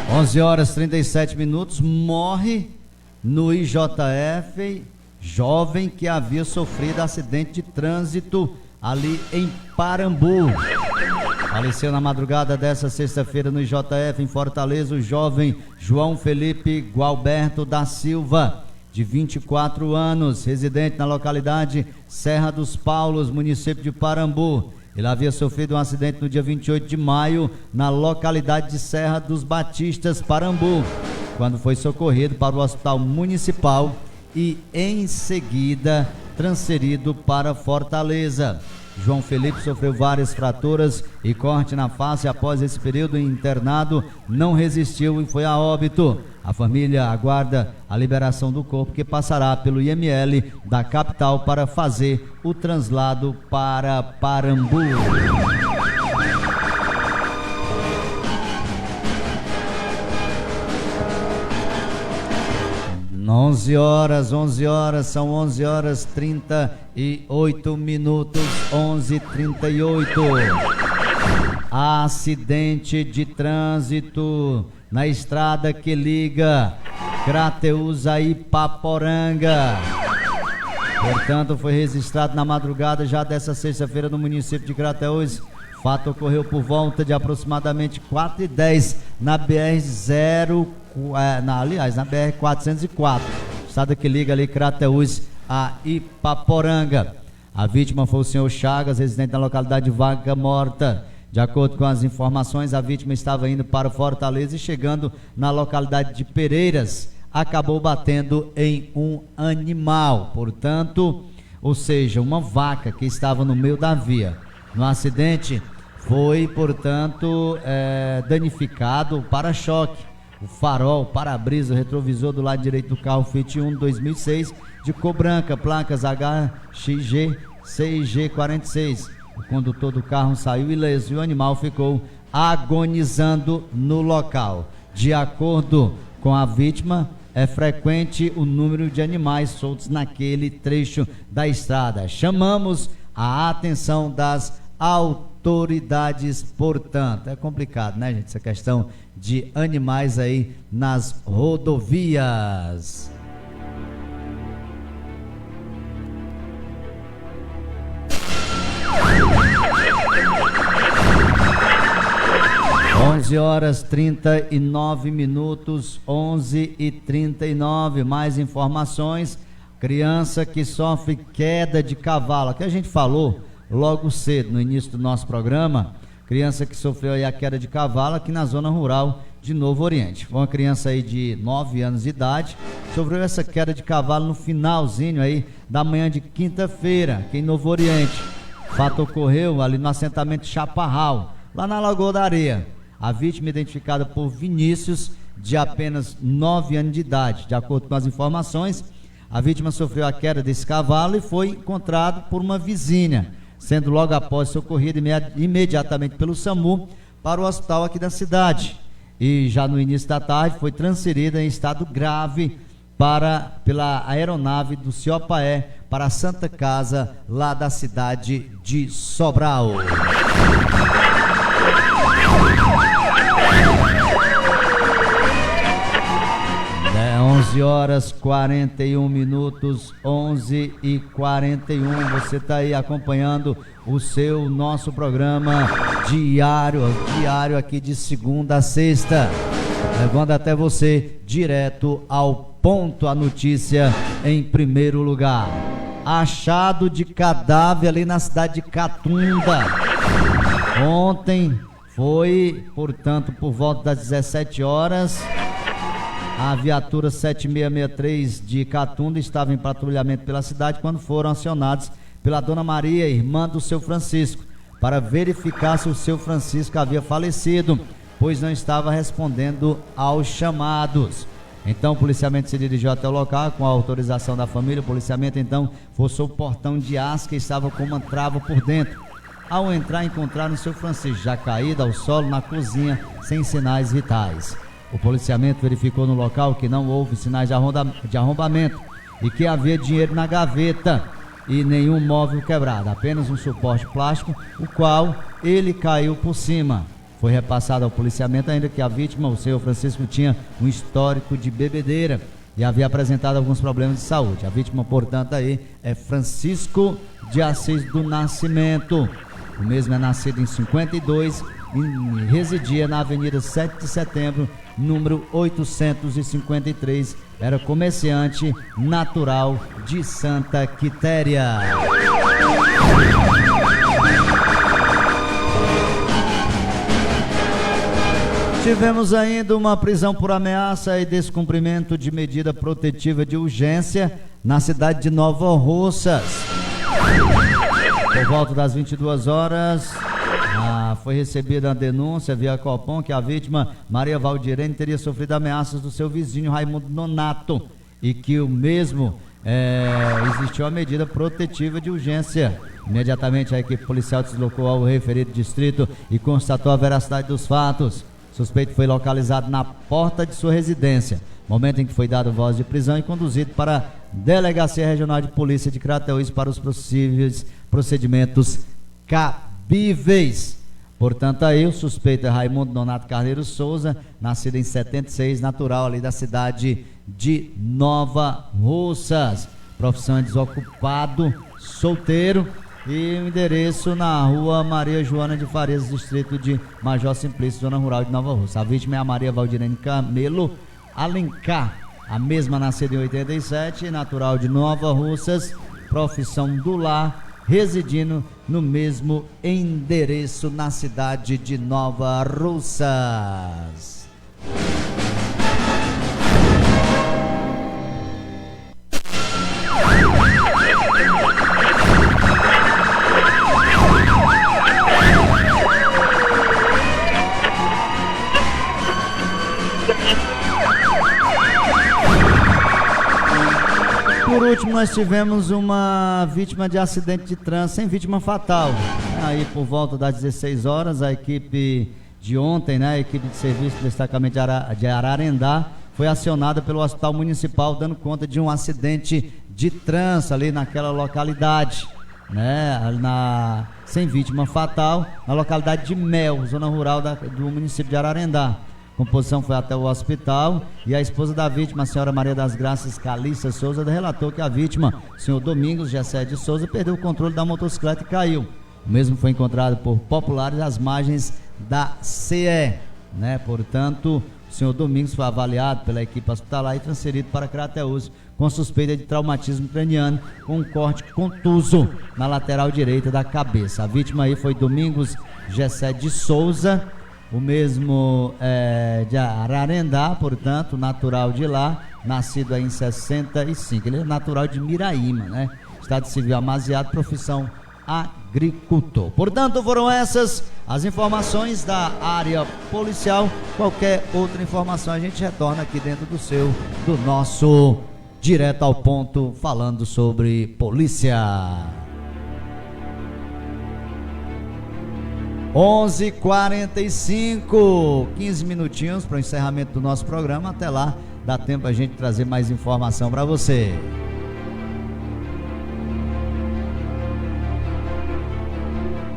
D: 11 horas 37 minutos, morre no IJF jovem que havia sofrido acidente de trânsito ali em Parambu. Faleceu na madrugada dessa sexta-feira no IJF em Fortaleza o jovem João Felipe Gualberto da Silva, de 24 anos, residente na localidade Serra dos Paulos, município de Parambu. Ele havia sofrido um acidente no dia 28 de maio na localidade de Serra dos Batistas, Parambu, quando foi socorrido para o hospital municipal e em seguida transferido para Fortaleza. João Felipe sofreu várias fraturas e corte na face. Após esse período internado, não resistiu e foi a óbito. A família aguarda a liberação do corpo, que passará pelo IML da capital para fazer o translado para Parambu. 11 horas, são 11 horas 38 minutos, 11h38. Acidente de trânsito na estrada que liga Crateús a Ipaporanga. Portanto, foi registrado na madrugada já dessa sexta-feira no município de Crateús. O fato ocorreu por volta de aproximadamente 4h10 na na BR-404, estrada que liga ali Crateús a Ipaporanga. A vítima foi o senhor Chagas, residente na localidade de Vaca Morta. De acordo com as informações, a vítima estava indo para Fortaleza e chegando na localidade de Pereiras, acabou batendo em um animal, portanto, ou seja, uma vaca que estava no meio da via. No acidente foi, portanto, danificado o para-choque, o farol, o para-brisa, o retrovisor do lado direito do carro Fiat Uno 2006 de cor branca, placas HXG 6G46. O condutor do carro saiu ileso e o animal ficou agonizando no local. De acordo com a vítima, é frequente o número de animais soltos naquele trecho da estrada. Chamamos a atenção das autoridades, portanto. É complicado, né, gente? Essa questão de animais aí nas rodovias. Horas 39 minutos, 11h39. Mais informações. Criança que sofre queda de cavalo, que a gente falou logo cedo no início do nosso programa. Criança que sofreu aí a queda de cavalo aqui na zona rural de Novo Oriente. Foi uma criança aí de 9 anos de idade, sofreu essa queda de cavalo no finalzinho aí da manhã de quinta-feira, aqui em Novo Oriente. O fato ocorreu ali no assentamento Chaparral, lá na Lagoa da Areia. A vítima, identificada por Vinícius, de apenas 9 anos de idade. De acordo com as informações, a vítima sofreu a queda desse cavalo e foi encontrado por uma vizinha, sendo logo após socorrida imediatamente pelo SAMU para o hospital aqui da cidade. E já no início da tarde foi transferida em estado grave pela aeronave do Ciopaé para a Santa Casa, lá da cidade de Sobral. 11h41 minutos, 11h41. Você está aí acompanhando o nosso programa diário aqui de segunda a sexta. Levando até você direto ao ponto a notícia em primeiro lugar. Achado de cadáver ali na cidade de Catunda. Ontem foi, portanto, por volta das 17 horas, a viatura 7663 de Catunda estava em patrulhamento pela cidade quando foram acionados pela Dona Maria, irmã do seu Francisco, para verificar se o seu Francisco havia falecido, pois não estava respondendo aos chamados. Então o policiamento se dirigiu até o local com a autorização da família. O policiamento então forçou o portão de aço que estava com uma trava por dentro. Ao entrar, encontraram o seu Francisco já caído ao solo na cozinha, sem sinais vitais. O policiamento verificou no local que não houve sinais de arrombamento e que havia dinheiro na gaveta e nenhum móvel quebrado, apenas um suporte plástico, o qual ele caiu por cima. Foi repassado ao policiamento ainda que a vítima, o senhor Francisco, tinha um histórico de bebedeira e havia apresentado alguns problemas de saúde. A vítima, portanto, aí é Francisco de Assis do Nascimento. O mesmo é nascido em 52 e residia na Avenida 7 de Setembro, número 853. Era comerciante natural de Santa Quitéria. Tivemos ainda uma prisão por ameaça e descumprimento de medida protetiva de urgência na cidade de Nova Russas. Por volta das 22 horas, foi recebida a denúncia via Copom que a vítima, Maria Valdirene, teria sofrido ameaças do seu vizinho Raimundo Nonato e que o mesmo existiu a medida protetiva de urgência. Imediatamente a equipe policial deslocou ao referido distrito e constatou a veracidade dos fatos. O suspeito foi localizado na porta de sua residência, momento em que foi dado voz de prisão e conduzido para a Delegacia Regional de Polícia de Crateús para os possíveis procedimentos cabíveis. Portanto, aí o suspeito é Raimundo Nonato Carneiro Souza, nascido em 76, natural ali da cidade de Nova Russas. Profissão é desocupado, solteiro. E o endereço na rua Maria Joana de Farias, distrito de Major Simplício, zona rural de Nova Russa. A vítima é a Maria Valdirene Camelo Alencar, a mesma nascida em 87, natural de Nova Russas, profissão do lar, residindo no mesmo endereço na cidade de Nova Russas. Por último, nós tivemos uma vítima de acidente de trânsito, sem vítima fatal. Aí, por volta das 16 horas, a equipe de ontem, né, a equipe de serviço do destacamento de Ararendá, foi acionada pelo Hospital Municipal, dando conta de um acidente de trânsito ali naquela localidade, né, sem vítima fatal, na localidade de Mel, zona rural do município de Ararendá. A composição foi até o hospital e a esposa da vítima, a senhora Maria das Graças Calissa Souza, relatou que a vítima, o senhor Domingos Gessé de Souza, perdeu o controle da motocicleta e caiu. O mesmo foi encontrado por populares às margens da CE, né? Portanto, o senhor Domingos foi avaliado pela equipe hospitalar e transferido para Crateús com suspeita de traumatismo craniano com um corte contuso na lateral direita da cabeça. A vítima aí foi Domingos Gessé de Souza, o mesmo de Ararendá, portanto, natural de lá, nascido aí em 65. Ele é natural de Miraíma, né? Estado civil amaziado, profissão agricultor. Portanto, foram essas as informações da área policial. Qualquer outra informação a gente retorna aqui dentro do nosso Direto ao Ponto, falando sobre polícia. 11h45, 15 minutinhos para o encerramento do nosso programa. Até lá, dá tempo a gente trazer mais informação para você.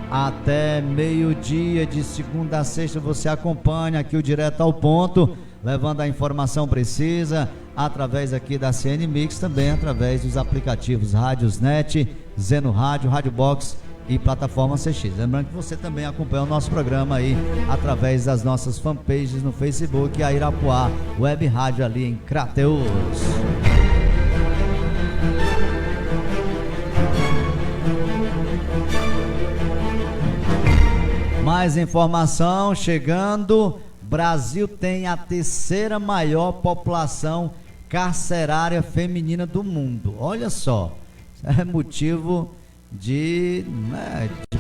D: Até meio-dia, de segunda a sexta, você acompanha aqui o Direto ao Ponto, levando a informação precisa, através aqui da CN Mix, também através dos aplicativos Rádios Net, Zeno Rádio, Rádio Box e plataforma CX. Lembrando que você também acompanha o nosso programa aí através das nossas fanpages no Facebook e a Irapuá Web Rádio ali em Crateús. Mais informação chegando. Brasil tem a terceira maior população carcerária feminina do mundo. Olha só, é motivo de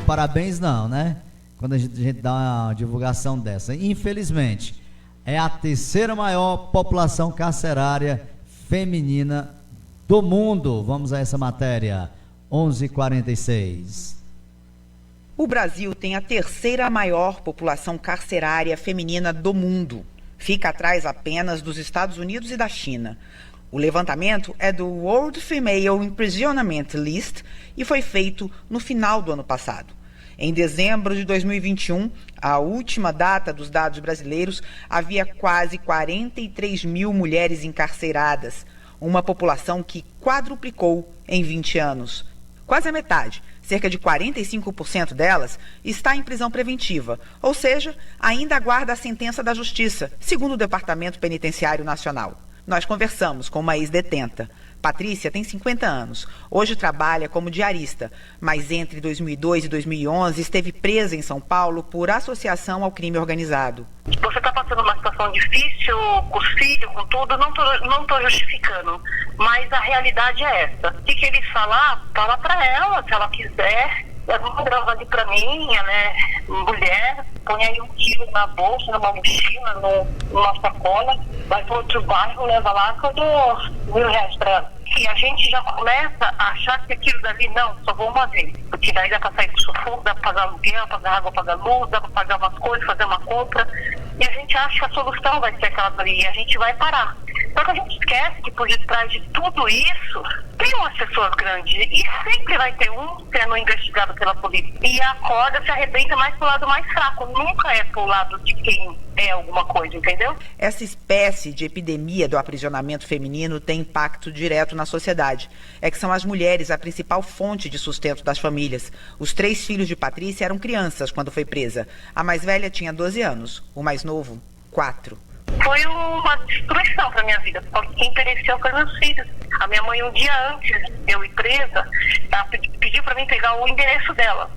D: parabéns não, né? Quando a gente dá uma divulgação dessa. Infelizmente, é a terceira maior população carcerária feminina do mundo. Vamos a essa matéria, 11h46.
F: O Brasil tem a terceira maior população carcerária feminina do mundo. Fica atrás apenas dos Estados Unidos e da China. O levantamento é do World Female Imprisonment List e foi feito no final do ano passado. Em dezembro de 2021, a última data dos dados brasileiros, havia quase 43 mil mulheres encarceradas, uma população que quadruplicou em 20 anos. Quase a metade, cerca de 45% delas, está em prisão preventiva, ou seja, ainda aguarda a sentença da Justiça, segundo o Departamento Penitenciário Nacional. Nós conversamos com uma ex-detenta. Patrícia tem 50 anos. Hoje trabalha como diarista, mas entre 2002 e 2011 esteve presa em São Paulo por associação ao crime organizado.
Q: Você está passando uma situação difícil, com os filhos, com tudo, não tô justificando, mas a realidade é essa. O que ele falar, fala para ela, se ela quiser. Ela grava ali pra mim, ela é mulher, põe aí 1 quilo na bolsa, numa mochila, numa sacola, vai para outro bairro, leva lá, que eu dou R$1.000 pra ela. E a gente já começa a achar que aquilo dali, não, só vou uma vez. Porque daí dá pra sair do sufoco, dá pra pagar aluguel, pagar água, pagar luz, dá pra pagar umas coisas, fazer uma compra. E a gente acha que a solução vai ser aquela dali, e a gente vai parar. Só que a gente esquece que por detrás de tudo isso, tem umas pessoas grandes, e sempre vai ter um sendo investigado pela polícia. E a corda se arrebenta mais pro lado mais fraco, nunca é pro lado de quem é alguma coisa, entendeu?
F: Essa espécie de epidemia do aprisionamento feminino tem impacto direto na sociedade. É que são as mulheres a principal fonte de sustento das famílias. Os 3 filhos de Patrícia eram crianças quando foi presa. A mais velha tinha 12 anos, o mais novo, 4.
Q: Foi uma destruição para minha vida, porque quem pereceu foram meus filhos. A minha mãe, um dia antes de eu ir presa, ela pediu para mim pegar o endereço dela,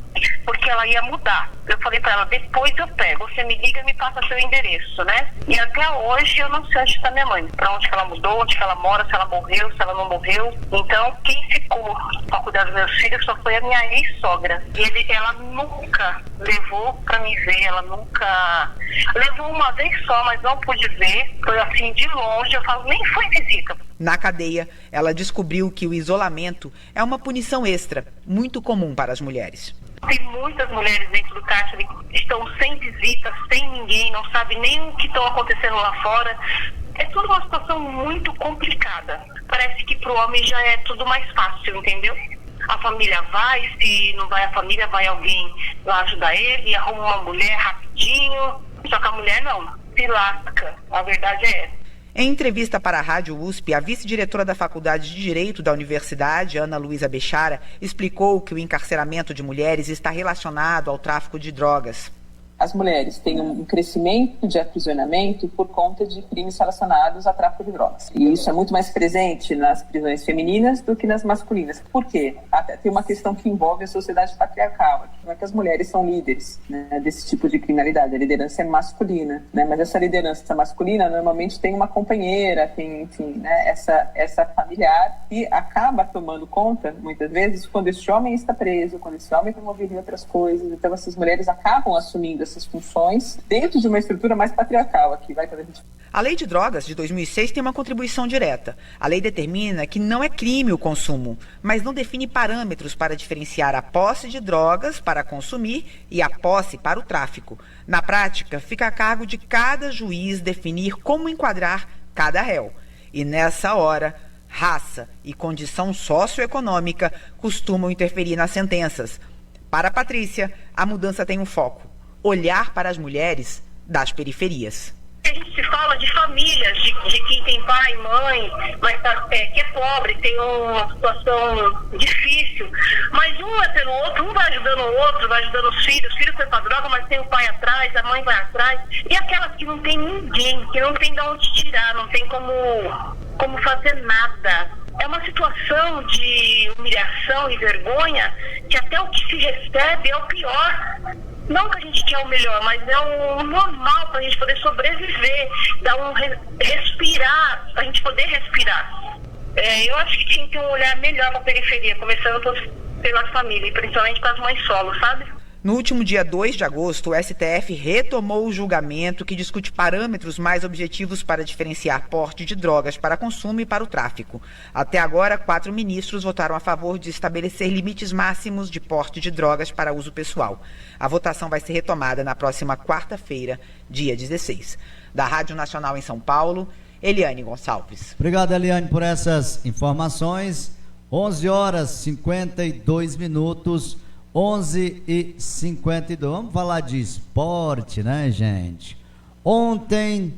Q: porque ela ia mudar. Eu falei para ela, depois eu pego, você me liga e me passa seu endereço, né? E até hoje eu não sei onde está minha mãe, para onde que ela mudou, onde que ela mora, se ela morreu, se ela não morreu. Então, quem ficou para cuidar dos meus filhos só foi a minha ex-sogra. Ela nunca levou para me ver, ela nunca... Levou uma vez só, mas não pude ver. Foi assim, de longe, eu falo, nem foi visita.
F: Na cadeia, ela descobriu que o isolamento é uma punição extra, muito comum para as mulheres.
Q: Tem muitas mulheres dentro do cárcere que estão sem visita, sem ninguém, não sabem nem o que está acontecendo lá fora. É tudo uma situação muito complicada. Parece que para o homem já é tudo mais fácil, entendeu? A família vai, se não vai a família, vai alguém lá ajudar ele, arruma uma mulher rapidinho. Só que a mulher não, se lasca. A verdade é essa.
F: Em entrevista para a Rádio USP, a vice-diretora da Faculdade de Direito da Universidade, Ana Luísa Bechara, explicou que o encarceramento de mulheres está relacionado ao tráfico de drogas.
R: As mulheres têm um crescimento de aprisionamento por conta de crimes relacionados a tráfico de drogas. E isso é muito mais presente nas prisões femininas do que nas masculinas. Por quê? Até tem uma questão que envolve a sociedade patriarcal, não é que as mulheres são líderes, né, desse tipo de criminalidade. A liderança é masculina, né, mas essa liderança masculina normalmente tem uma companheira, tem, enfim, né, essa familiar que acaba tomando conta, muitas vezes, quando esse homem está preso, quando esse homem está envolvido em outras coisas. Então essas mulheres acabam assumindo essas funções dentro de uma estrutura mais patriarcal aqui.
F: A Lei de Drogas de 2006 tem uma contribuição direta. A lei determina que não é crime o consumo, mas não define parâmetros para diferenciar a posse de drogas para consumir e a posse para o tráfico. Na prática, fica a cargo de cada juiz definir como enquadrar cada réu. E nessa hora, raça e condição socioeconômica costumam interferir nas sentenças. Para a Patrícia, a mudança tem um foco: olhar para as mulheres das periferias.
Q: A gente se fala de famílias, de quem tem pai, mãe, mas que é pobre, tem uma situação difícil, mas um é pelo outro, um vai ajudando o outro, vai ajudando os filhos foi pra droga, mas tem o pai atrás, a mãe vai atrás, e aquelas que não tem ninguém, que não tem de onde tirar, não tem como fazer nada. É uma situação de humilhação e vergonha que até o que se recebe é o pior. Não que a gente quer o melhor, mas é o normal para a gente poder sobreviver, dar um respirar, para a gente poder respirar. Eu acho que tinha que ter um olhar melhor para a periferia, começando pela família, e principalmente para as mães solo, sabe?
F: No último dia 2 de agosto, o STF retomou o julgamento que discute parâmetros mais objetivos para diferenciar porte de drogas para consumo e para o tráfico. Até agora, 4 ministros votaram a favor de estabelecer limites máximos de porte de drogas para uso pessoal. A votação vai ser retomada na próxima quarta-feira, dia 16. Da Rádio Nacional em São Paulo, Eliane Gonçalves.
D: Obrigado, Eliane, por essas informações. 11h52. 11h52. Vamos falar de esporte, né, gente? Ontem,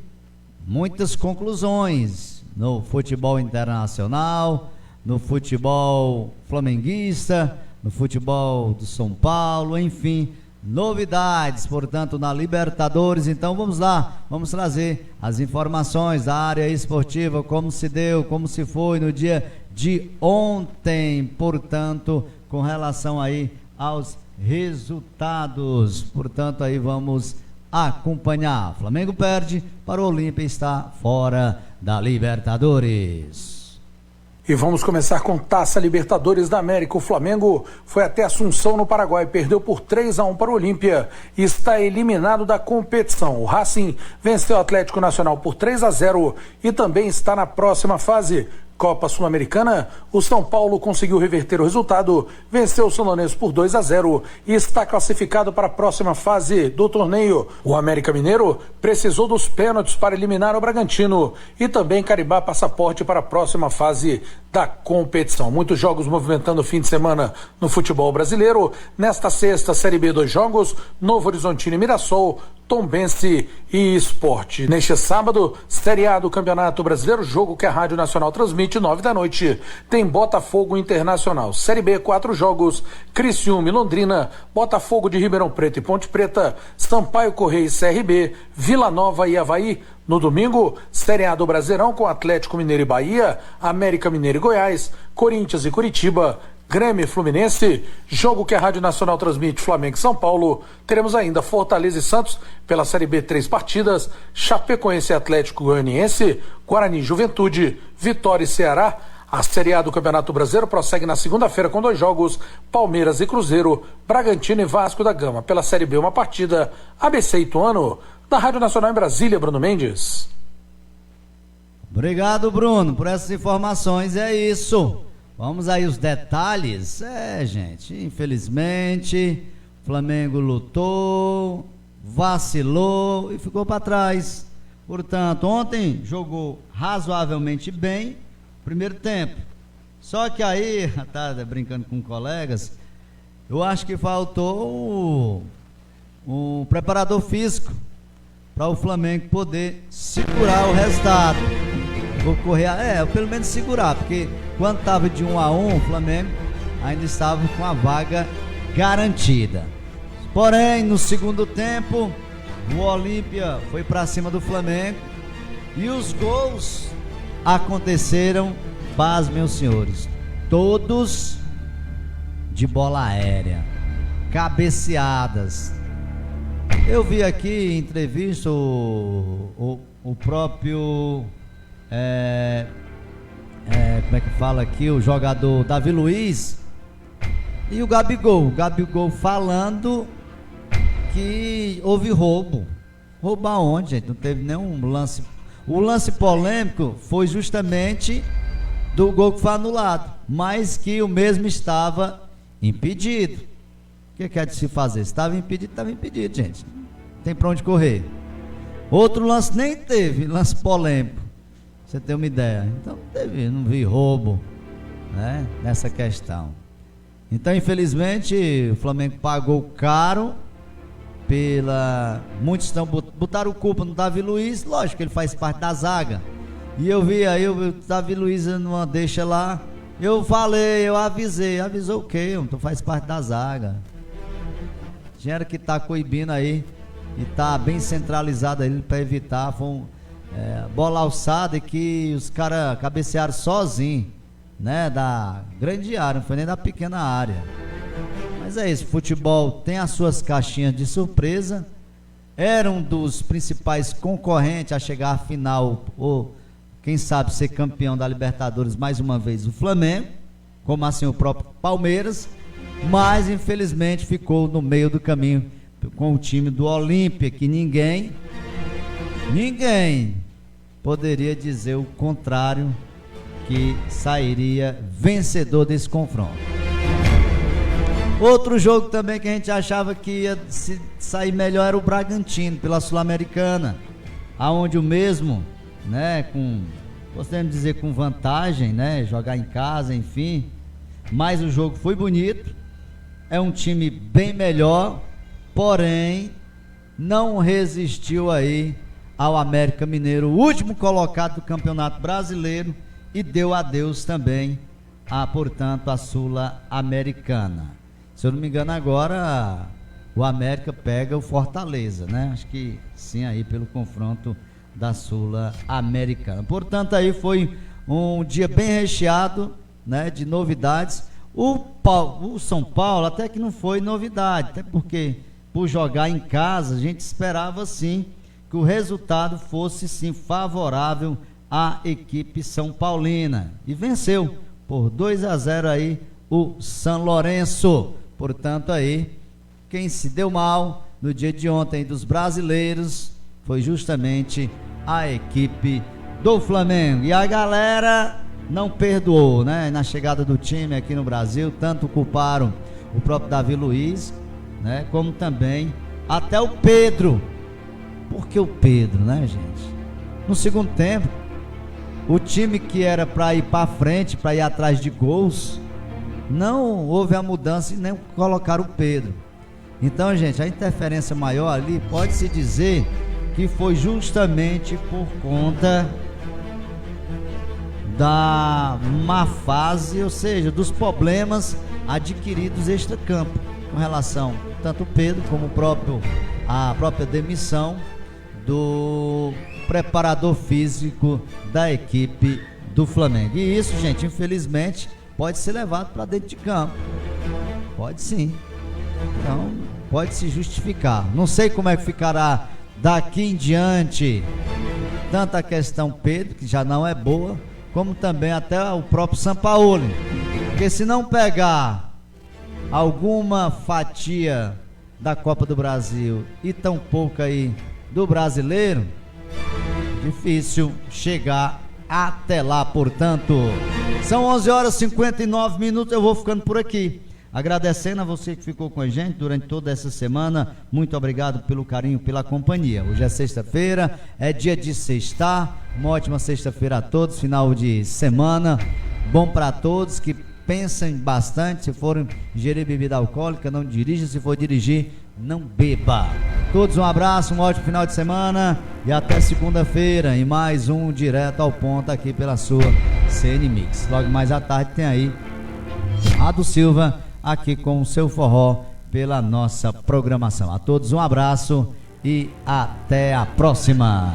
D: muitas conclusões no futebol internacional, no futebol flamenguista, no futebol do São Paulo, enfim, novidades, portanto, na Libertadores. Então vamos lá, vamos trazer as informações da área esportiva, como se deu, como se foi no dia de ontem, portanto, com relação aí aos resultados. Portanto, aí vamos acompanhar. Flamengo perde para o Olímpia, está fora da Libertadores.
E: E vamos começar com Taça Libertadores da América. O Flamengo foi até Assunção, no Paraguai, perdeu por 3-1 para o Olímpia e está eliminado da competição. O Racing venceu o Atlético Nacional por 3-0 e também está na próxima fase. Copa Sul-Americana, o São Paulo conseguiu reverter o resultado, venceu o São Lourenço por 2-0 e está classificado para a próxima fase do torneio. O América Mineiro precisou dos pênaltis para eliminar o Bragantino e também carimbar passaporte para a próxima fase da competição. Muitos jogos movimentando o fim de semana no futebol brasileiro. Nesta sexta, Série B, 2 jogos, Novo Horizontino e Mirassol, Tombense e Sport. Neste sábado, Série A do Campeonato Brasileiro, jogo que a Rádio Nacional transmite 9 da noite, tem Botafogo Internacional. Série B, 4 jogos, Criciúma e Londrina, Botafogo de Ribeirão Preto e Ponte Preta, Sampaio Correia e CRB, Vila Nova e Avaí. No domingo, Série A do Brasileirão com Atlético Mineiro e Bahia, América Mineiro e Goiás, Corinthians e Curitiba, Grêmio e Fluminense, jogo que a Rádio Nacional transmite Flamengo e São Paulo. Teremos ainda Fortaleza e Santos pela Série B, 3 partidas, Chapecoense e Atlético Goianiense, Guarani e Juventude, Vitória e Ceará. A Série A do Campeonato Brasileiro prossegue na segunda-feira com 2 jogos, Palmeiras e Cruzeiro, Bragantino e Vasco da Gama. Pela Série B, uma partida, ABC e Ituano. Da Rádio Nacional em Brasília, Bruno Mendes.
D: Obrigado, Bruno, por essas informações. É isso. Vamos aí os detalhes. Gente, infelizmente, o Flamengo lutou, vacilou e ficou para trás. Portanto, ontem jogou razoavelmente bem, primeiro tempo. Só que aí, tá brincando com colegas, eu acho que faltou o preparador físico para o Flamengo poder segurar o resultado. Vou correr, pelo menos segurar, porque quando estava de 1-1, o Flamengo ainda estava com a vaga garantida. Porém, no segundo tempo, o Olímpia foi para cima do Flamengo e os gols aconteceram, paz, meus senhores, todos de bola aérea, cabeceadas. Eu vi aqui em entrevista o próprio como é que fala aqui, o jogador Davi Luiz e o Gabigol falando que houve roubo. Roubo aonde, gente? Não teve nenhum lance. O lance polêmico foi justamente do gol que foi anulado, mas que o mesmo estava impedido. O que é de se fazer? Estava impedido, gente. Não tem pra onde correr. Outro lance nem teve, lance polêmico. Você tem uma ideia. Então não vi roubo, né, nessa questão. Então, infelizmente, o Flamengo pagou caro Muitos botaram culpa no Davi Luiz, lógico que ele faz parte da zaga. E eu vi aí o Davi Luiz numa deixa lá. Eu falei, eu avisei. Avisou o quê? Tu faz parte da zaga. Tinha que tá coibindo aí e tá bem centralizado aí para evitar. Foi bola alçada e que os caras cabecearam sozinho, né? Da grande área, não foi nem da pequena área. Mas é isso, futebol tem as suas caixinhas de surpresa. Era um dos principais concorrentes a chegar à final, ou quem sabe ser campeão da Libertadores mais uma vez, o Flamengo, como assim o próprio Palmeiras, mas infelizmente ficou no meio do caminho com o time do Olímpia, que ninguém poderia dizer o contrário, que sairia vencedor desse confronto. Outro jogo também que a gente achava que ia sair melhor era o Bragantino, pela Sul-Americana, aonde o mesmo, né, podemos dizer com vantagem, né, jogar em casa, enfim, mas o jogo foi bonito, é um time bem melhor, porém não resistiu aí ao América Mineiro, o último colocado do Campeonato Brasileiro, e deu adeus também portanto, a Sul-Americana. Se eu não me engano agora o América pega o Fortaleza, né? Acho que sim, aí pelo confronto da Sul-Americana. Portanto, aí foi um dia bem recheado, né, de novidades. O São Paulo até que não foi novidade, até porque por jogar em casa a gente esperava sim que o resultado fosse sim favorável à equipe São Paulina, e venceu por 2-0 aí o São Lourenço. Portanto, aí quem se deu mal no dia de ontem dos brasileiros foi justamente a equipe do Flamengo. E a galera não perdoou, né? Na chegada do time aqui no Brasil, tanto culparam o próprio Davi Luiz, né? Como também até o Pedro. Por que o Pedro, né, gente? No segundo tempo, o time que era para ir para frente, para ir atrás de gols, não houve a mudança e nem colocaram o Pedro. Então, gente, a interferência maior ali pode-se dizer que foi justamente por conta da má fase, ou seja, dos problemas adquiridos extra-campo, com relação tanto o Pedro como a própria demissão do preparador físico da equipe do Flamengo. E isso, gente, infelizmente pode ser levado para dentro de campo. Pode sim. Então, pode se justificar. Não sei como é que ficará daqui em diante, tanto a questão Pedro, que já não é boa, como também até o próprio Sampaoli. Porque se não pegar alguma fatia da Copa do Brasil e tão pouco aí do brasileiro, difícil chegar até lá. Portanto, são 11h59, eu vou ficando por aqui, agradecendo a você que ficou com a gente durante toda essa semana. Muito obrigado pelo carinho, pela companhia. Hoje é sexta-feira, é dia de sextar. Uma ótima sexta-feira a todos, final de semana bom para todos, que pensem bastante. Se forem ingerir bebida alcoólica, não dirija. Se for dirigir, não beba. Todos um abraço, um ótimo final de semana e até segunda-feira em mais um Direto ao Ponto aqui pela sua CN Mix. Logo mais à tarde tem aí Ado Silva aqui com o seu forró pela nossa programação. A todos um abraço e até a próxima.